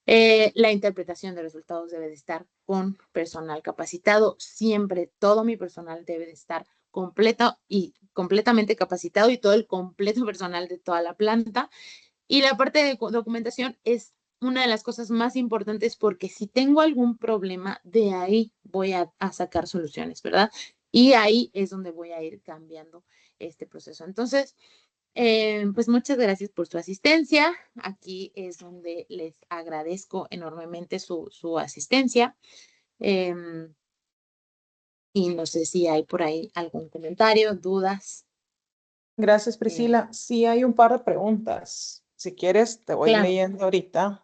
La interpretación de resultados debe de estar con personal capacitado. Siempre todo mi personal debe de estar completamente capacitado y todo el completo personal de toda la planta. Y la parte de documentación es una de las cosas más importantes porque si tengo algún problema, de ahí voy a sacar soluciones, ¿verdad? Y ahí es donde voy a ir cambiando este proceso. Entonces, pues muchas gracias por su asistencia. Aquí es donde les agradezco enormemente su asistencia. Y no sé si hay por ahí algún comentario, dudas. Gracias, Priscila. Sí hay un par de preguntas. Si quieres, te voy Claro. leyendo ahorita.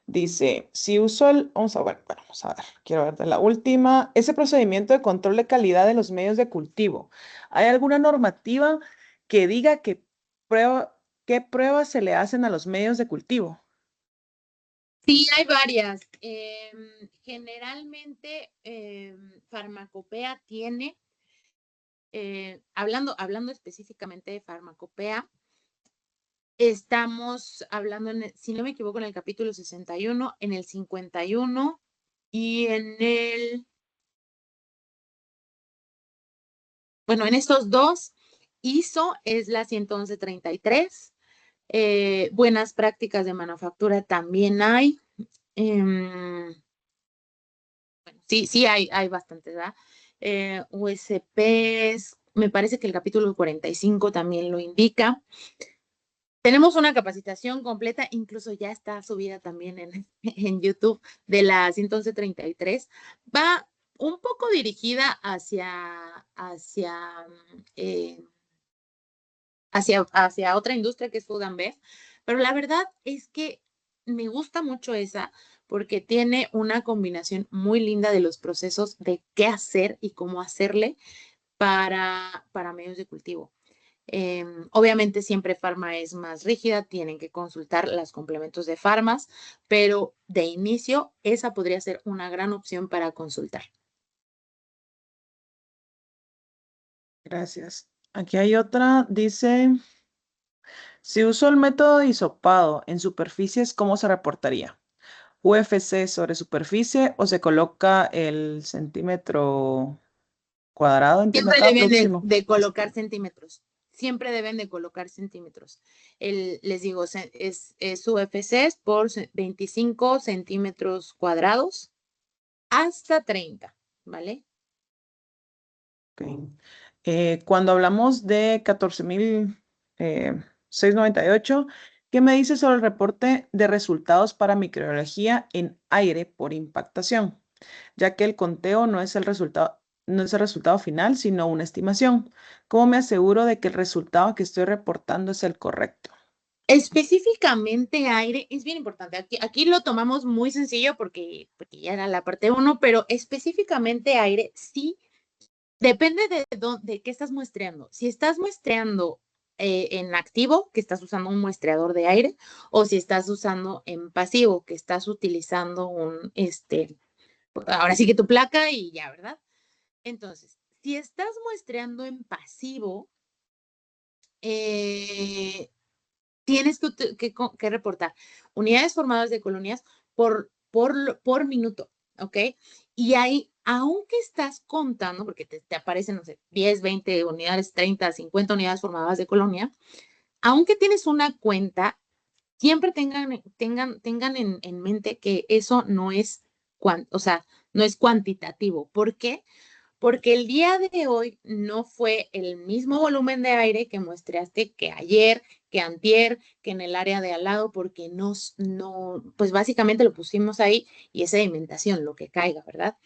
Dice, si uso el, vamos a ver, quiero ver de la última, ese procedimiento de control de calidad de los medios de cultivo. ¿Hay alguna normativa que diga qué pruebas se le hacen a los medios de cultivo? Sí, hay varias. Generalmente, Farmacopea tiene, hablando específicamente de Farmacopea, estamos hablando, si no me equivoco, en el capítulo 61, en el 51 y en estos dos. ISO es la 11133. Buenas prácticas de manufactura también hay. Sí, hay bastantes, ¿verdad? USPs, me parece que el capítulo 45 también lo indica. Tenemos una capacitación completa, incluso ya está subida también en YouTube, de la 133. Va un poco dirigida eh, hacia otra industria que es Food and Bev, pero la verdad es que me gusta mucho esa porque tiene una combinación muy linda de los procesos de qué hacer y cómo hacerle para medios de cultivo. Obviamente siempre Farma es más rígida, tienen que consultar los complementos de Farmas, pero de inicio esa podría ser una gran opción para consultar. Gracias. Aquí hay otra, dice, si uso el método de hisopado en superficies, ¿cómo se reportaría? UFC sobre superficie o se coloca el centímetro cuadrado, entiendo Siempre acá, deben próximo. de colocar centímetros. Siempre deben de colocar centímetros. Les digo, es UFCs por 25 centímetros cuadrados hasta 30, ¿vale? Ok. Cuando hablamos de 14.698, ¿qué me dice sobre el reporte de resultados para microbiología en aire por impactación? Ya que el conteo no es el resultado final, sino una estimación. ¿Cómo me aseguro de que el resultado que estoy reportando es el correcto? Específicamente aire, es bien importante. Aquí lo tomamos muy sencillo porque ya era la parte 1, pero específicamente aire sí depende de qué estás muestreando. Si estás muestreando en activo, que estás usando un muestreador de aire, o si estás usando en pasivo, que estás utilizando ahora sí que tu placa y ya, ¿verdad? Entonces, si estás muestreando en pasivo, eh, tienes que reportar unidades formadas de colonias por minuto, ¿ok? Y ahí, aunque estás contando, porque te aparecen, no sé, 10, 20 unidades, 30, 50 unidades formadas de colonia, aunque tienes una cuenta, siempre tengan en mente que eso no es, o sea, no es cuantitativo. ¿Por qué? Porque el día de hoy no fue el mismo volumen de aire que muestreaste que ayer, que antier, que en el área de al lado, porque pues básicamente lo pusimos ahí y es sedimentación, lo que caiga, ¿verdad?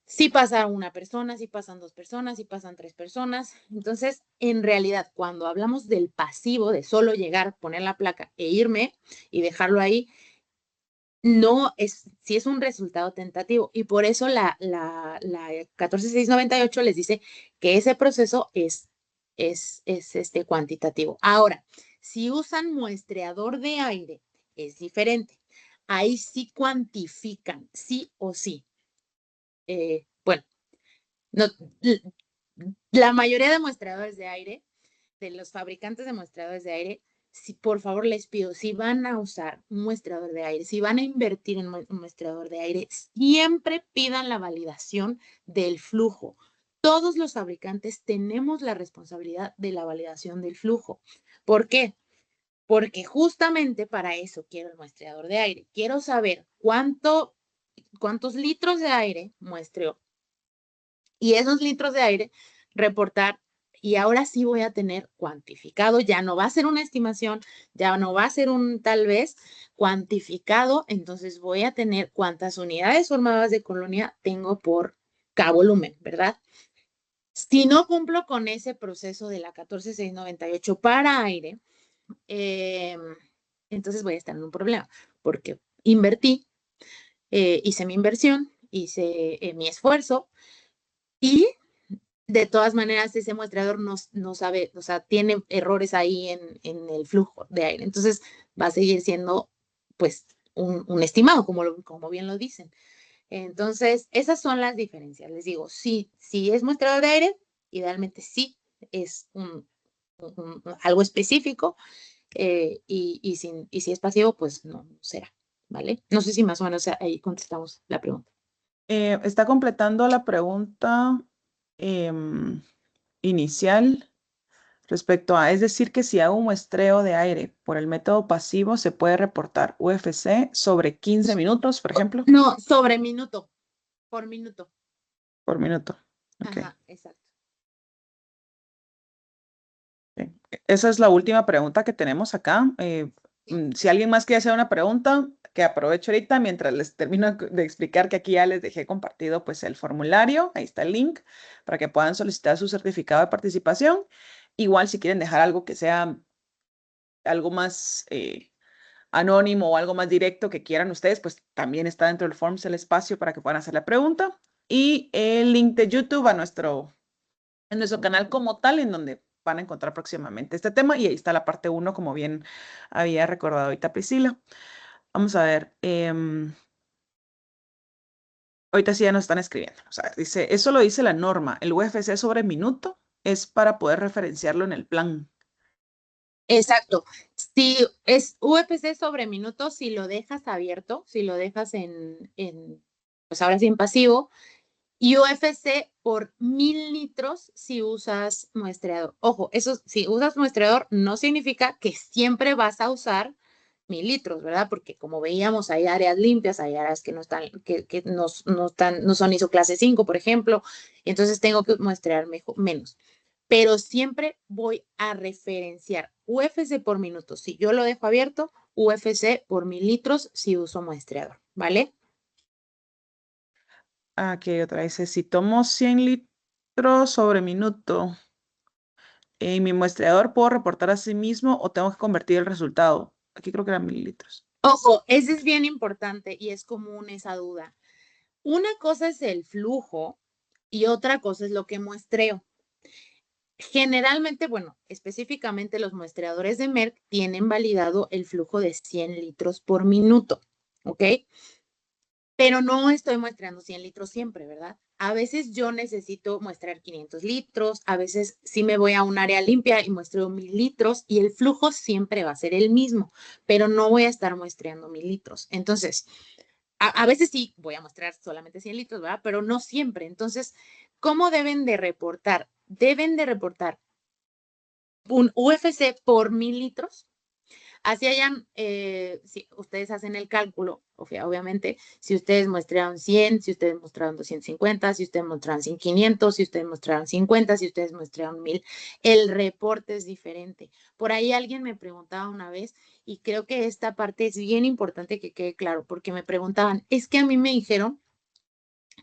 Si pasa una persona, si pasan dos personas, si pasan tres personas. Entonces, en realidad, cuando hablamos del pasivo, de solo llegar, poner la placa e irme y dejarlo ahí, no es, sí es un resultado tentativo y por eso la 14698 les dice que ese proceso es cuantitativo. Ahora, si usan muestreador de aire, es diferente. Ahí sí cuantifican, sí o sí. Bueno, no, la mayoría de muestreadores de aire, de los fabricantes de muestreadores de aire, por favor les pido, si van a usar un muestreador de aire, si van a invertir en un muestreador de aire, siempre pidan la validación del flujo. Todos los fabricantes tenemos la responsabilidad de la validación del flujo. ¿Por qué? Porque justamente para eso quiero el muestreador de aire. Quiero saber cuántos litros de aire muestreó. Y esos litros de aire reportar, y ahora sí voy a tener cuantificado, ya no va a ser una estimación, ya no va a ser un tal vez cuantificado, entonces voy a tener cuántas unidades formadas de colonia tengo por cada volumen, ¿verdad? Si no cumplo con ese proceso de la 14698 para aire, entonces voy a estar en un problema, porque invertí, hice mi inversión, hice mi esfuerzo y de todas maneras ese muestreador no sabe, o sea, tiene errores ahí en el flujo de aire. Entonces va a seguir siendo pues un estimado, como bien lo dicen. Entonces, esas son las diferencias. Les digo, si es muestreador de aire, idealmente sí es algo específico, y si es pasivo, pues no será, ¿vale? No sé si más o menos ahí contestamos la pregunta. Está completando la pregunta inicial respecto a, es decir, que si hago un muestreo de aire por el método pasivo, se puede reportar UFC sobre 15 minutos, por ejemplo. No, sobre minuto, por minuto. Por minuto. Ok. Ajá, exacto. Bien. Esa es la última pregunta que tenemos acá. Sí. Si alguien más quiere hacer una pregunta, que aprovecho ahorita mientras les termino de explicar que aquí ya les dejé compartido pues el formulario, ahí está el link para que puedan solicitar su certificado de participación. Igual si quieren dejar algo que sea algo más anónimo o algo más directo que quieran ustedes, pues también está dentro del Forms el espacio para que puedan hacer la pregunta. Y el link de YouTube en nuestro canal como tal, en donde van a encontrar próximamente este tema. Y ahí está la parte 1, como bien había recordado ahorita Priscila. Vamos a ver. Ahorita sí ya nos están escribiendo. O sea, dice, eso lo dice la norma. El UFC sobre minuto es para poder referenciarlo en el plan. Exacto. Si es UFC sobre minutos, si lo dejas abierto, si lo dejas pues ahora sí en pasivo, y UFC por 1000 litros si usas muestreador. Ojo, eso, si usas muestreador no significa que siempre vas a usar 1000 litros, ¿verdad? Porque como veíamos, hay áreas limpias, hay áreas que no están, que no son ISO clase 5, por ejemplo, y entonces tengo que muestrear menos. Pero siempre voy a referenciar UFC por minuto. Si yo lo dejo abierto, UFC por 1000 litros si uso muestreador, ¿vale? Aquí hay otra. Dice, si tomo 100 litros sobre minuto en mi muestreador, ¿puedo reportar a sí mismo o tengo que convertir el resultado? Aquí creo que eran mililitros. Ojo, ese es bien importante y es común esa duda. Una cosa es el flujo y otra cosa es lo que muestreo. Generalmente, bueno, específicamente los muestreadores de Merck tienen validado el flujo de 100 litros por minuto, ¿ok? Pero no estoy muestreando 100 litros siempre, ¿verdad? A veces yo necesito muestrear 500 litros, a veces sí me voy a un área limpia y muestreo 1000 litros y el flujo siempre va a ser el mismo, pero no voy a estar muestreando 1000 litros. Entonces, a veces sí voy a mostrar solamente 100 litros, ¿verdad? Pero no siempre. Entonces, ¿cómo deben de reportar? Deben de reportar un UFC por 1000 litros. Así hayan, si ustedes hacen el cálculo, obviamente, si ustedes muestran 100, si ustedes mostraron 250, si ustedes mostraron 500, si ustedes mostraron 50, si ustedes mostraron 1000, el reporte es diferente. Por ahí alguien me preguntaba una vez, y creo que esta parte es bien importante que quede claro, porque me preguntaban, es que a mí me dijeron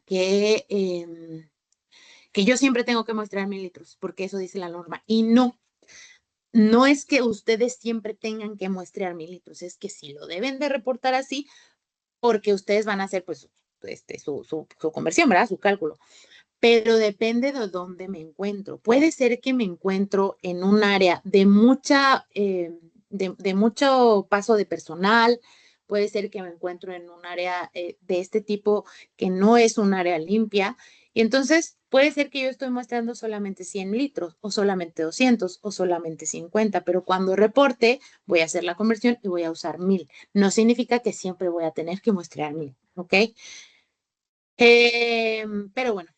que yo siempre tengo que mostrar 1000 litros, porque eso dice la norma, y no es que ustedes siempre tengan que muestrear 1000 litros, es que sí lo deben de reportar así porque ustedes van a hacer pues su conversión, ¿verdad? Su cálculo. Pero depende de dónde me encuentro. Puede ser que me encuentro en un área de de mucho paso de personal, puede ser que me encuentro en un área de este tipo que no es un área limpia Y entonces puede ser que yo estoy muestrando solamente 100 litros o solamente 200 o solamente 50, pero cuando reporte voy a hacer la conversión y voy a usar 1000. No significa que siempre voy a tener que muestrear 1000, ¿ok? Pero bueno,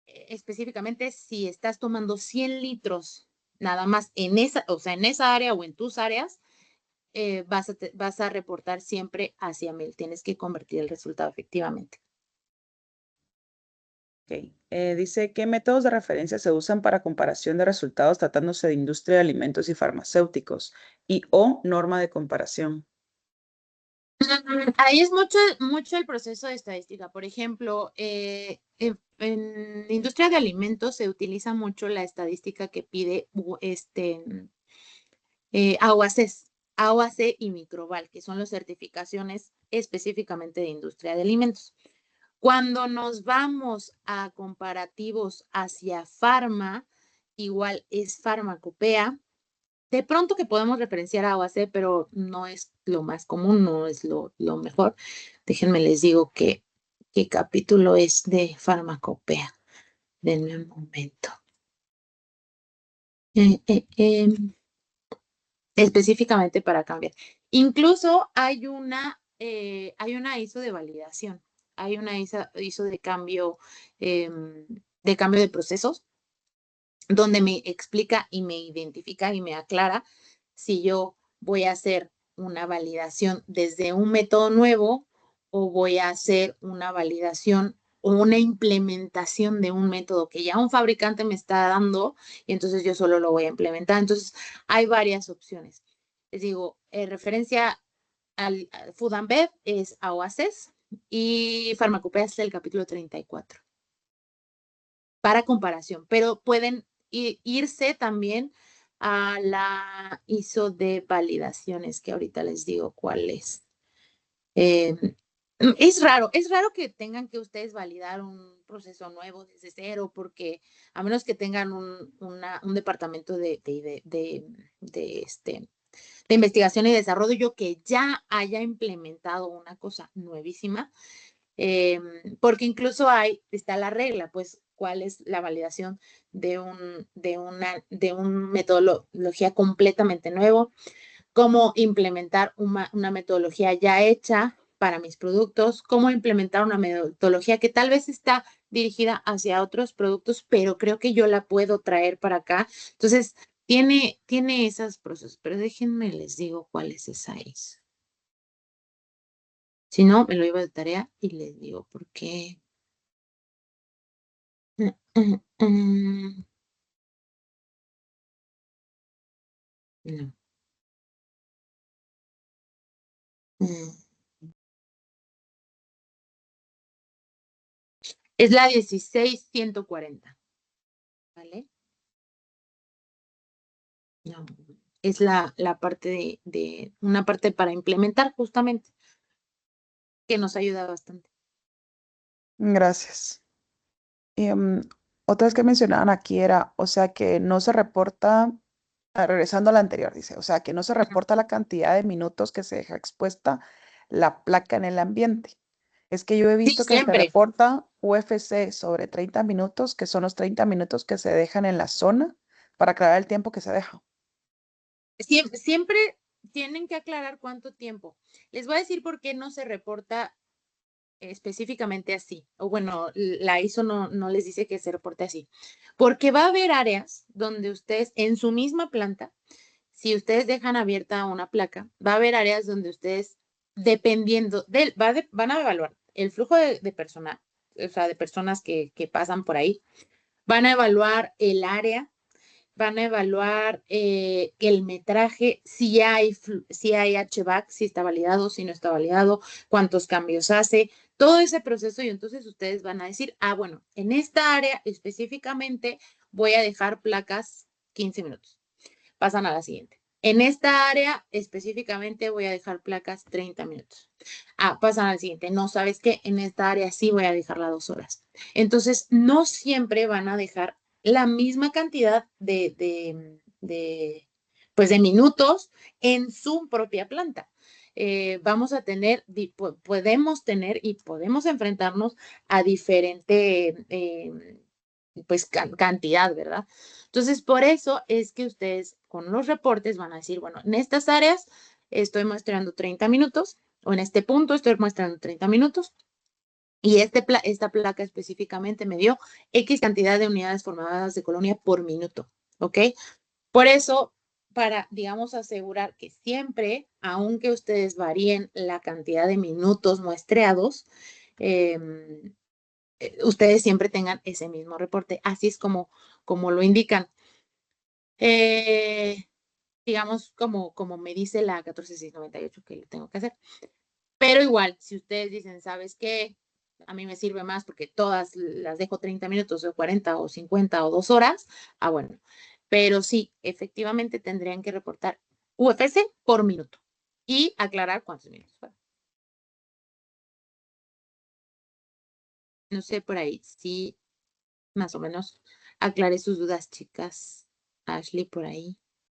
específicamente si estás tomando 100 litros nada más en esa, o sea, en esa área o en tus áreas, vas a reportar siempre hacia 1000. Tienes que convertir el resultado efectivamente. Ok. Dice, ¿qué métodos de referencia se usan para comparación de resultados tratándose de industria de alimentos y farmacéuticos? Y o norma de comparación. Ahí es mucho el proceso de estadística. Por ejemplo, en la industria de alimentos se utiliza mucho la estadística que pide AOACs, AOAC y Microval, que son las certificaciones específicamente de industria de alimentos. Cuando nos vamos a comparativos hacia farma, igual es farmacopea. De pronto que podemos referenciar a OAC, pero no es lo más común, no es lo mejor. Déjenme les digo qué capítulo es de farmacopea. Denme un momento. Específicamente para cambiar. Incluso hay una ISO de validación, hay una ISO de cambio de procesos, donde me explica y me identifica y me aclara si yo voy a hacer una validación desde un método nuevo o voy a hacer una validación o una implementación de un método que ya un fabricante me está dando y entonces yo solo lo voy a implementar. Entonces, hay varias opciones. Les digo, referencia al Food and Bev es AOACES y Farmacopea es el capítulo 34 para comparación, pero pueden irse también a la ISO de validaciones, que ahorita les digo cuál es. Es raro que tengan que ustedes validar un proceso nuevo desde cero, porque a menos que tengan un departamento de investigación y desarrollo que ya haya implementado una cosa nuevísima, porque incluso está la regla, pues, cuál es la validación de una metodología completamente nuevo, cómo implementar una metodología ya hecha para mis productos, cómo implementar una metodología que tal vez está dirigida hacia otros productos, pero creo que yo la puedo traer para acá. Entonces, tiene esos procesos, pero déjenme les digo cuál es esa es. Si no, me lo llevo de tarea y les digo por qué. No. Mm. Es la 16140, ¿vale? No, es la parte una parte para implementar justamente, que nos ayuda bastante. Gracias. Y, otras que mencionaban aquí era, o sea, que no se reporta, regresando a la anterior, dice, o sea, que no se reporta la cantidad de minutos que se deja expuesta la placa en el ambiente. Es que yo he Sí, visto que se siempre. reporta UFC sobre 30 minutos, que son los 30 minutos que se dejan en la zona para aclarar el tiempo que se deja. Siempre tienen que aclarar cuánto tiempo. Les voy a decir por qué no se reporta específicamente así. O bueno, la ISO no les dice que se reporte así. Porque va a haber áreas donde ustedes, en su misma planta, si ustedes dejan abierta una placa, va a haber áreas donde ustedes, dependiendo van a evaluar el flujo de personal, o sea, de personas que pasan por ahí, van a evaluar el área, van a evaluar el metraje, si hay HVAC, si está validado, si no está validado, cuántos cambios hace, todo ese proceso y entonces ustedes van a decir, bueno, en esta área específicamente voy a dejar placas 15 minutos. Pasan a la siguiente. En esta área específicamente voy a dejar placas 30 minutos. Pasan al siguiente. No, ¿sabes qué? En esta área sí voy a dejarla 2 horas. Entonces, no siempre van a dejar la misma cantidad pues de minutos en su propia planta. vamos a tener, podemos tener y podemos enfrentarnos a diferente pues cantidad, ¿verdad? Entonces, por eso es que ustedes con los reportes van a decir, bueno, en estas áreas estoy muestrando 30 minutos o en este punto estoy muestrando 30 minutos y esta placa específicamente me dio X cantidad de unidades formadas de colonia por minuto, ¿ok? Por eso, para, digamos, asegurar que siempre, aunque ustedes varíen la cantidad de minutos muestreados, ustedes siempre tengan ese mismo reporte. Así es como lo indican. Digamos, como me dice la 14698 que lo tengo que hacer. Pero igual, si ustedes dicen, ¿sabes qué? A mí me sirve más porque todas las dejo 30 minutos o 40 o 50 o 2 horas. Bueno. Pero sí, efectivamente tendrían que reportar UFC por minuto y aclarar cuántos minutos fueron. No sé por ahí, sí, más o menos aclaré sus dudas, chicas. Ashley, por ahí.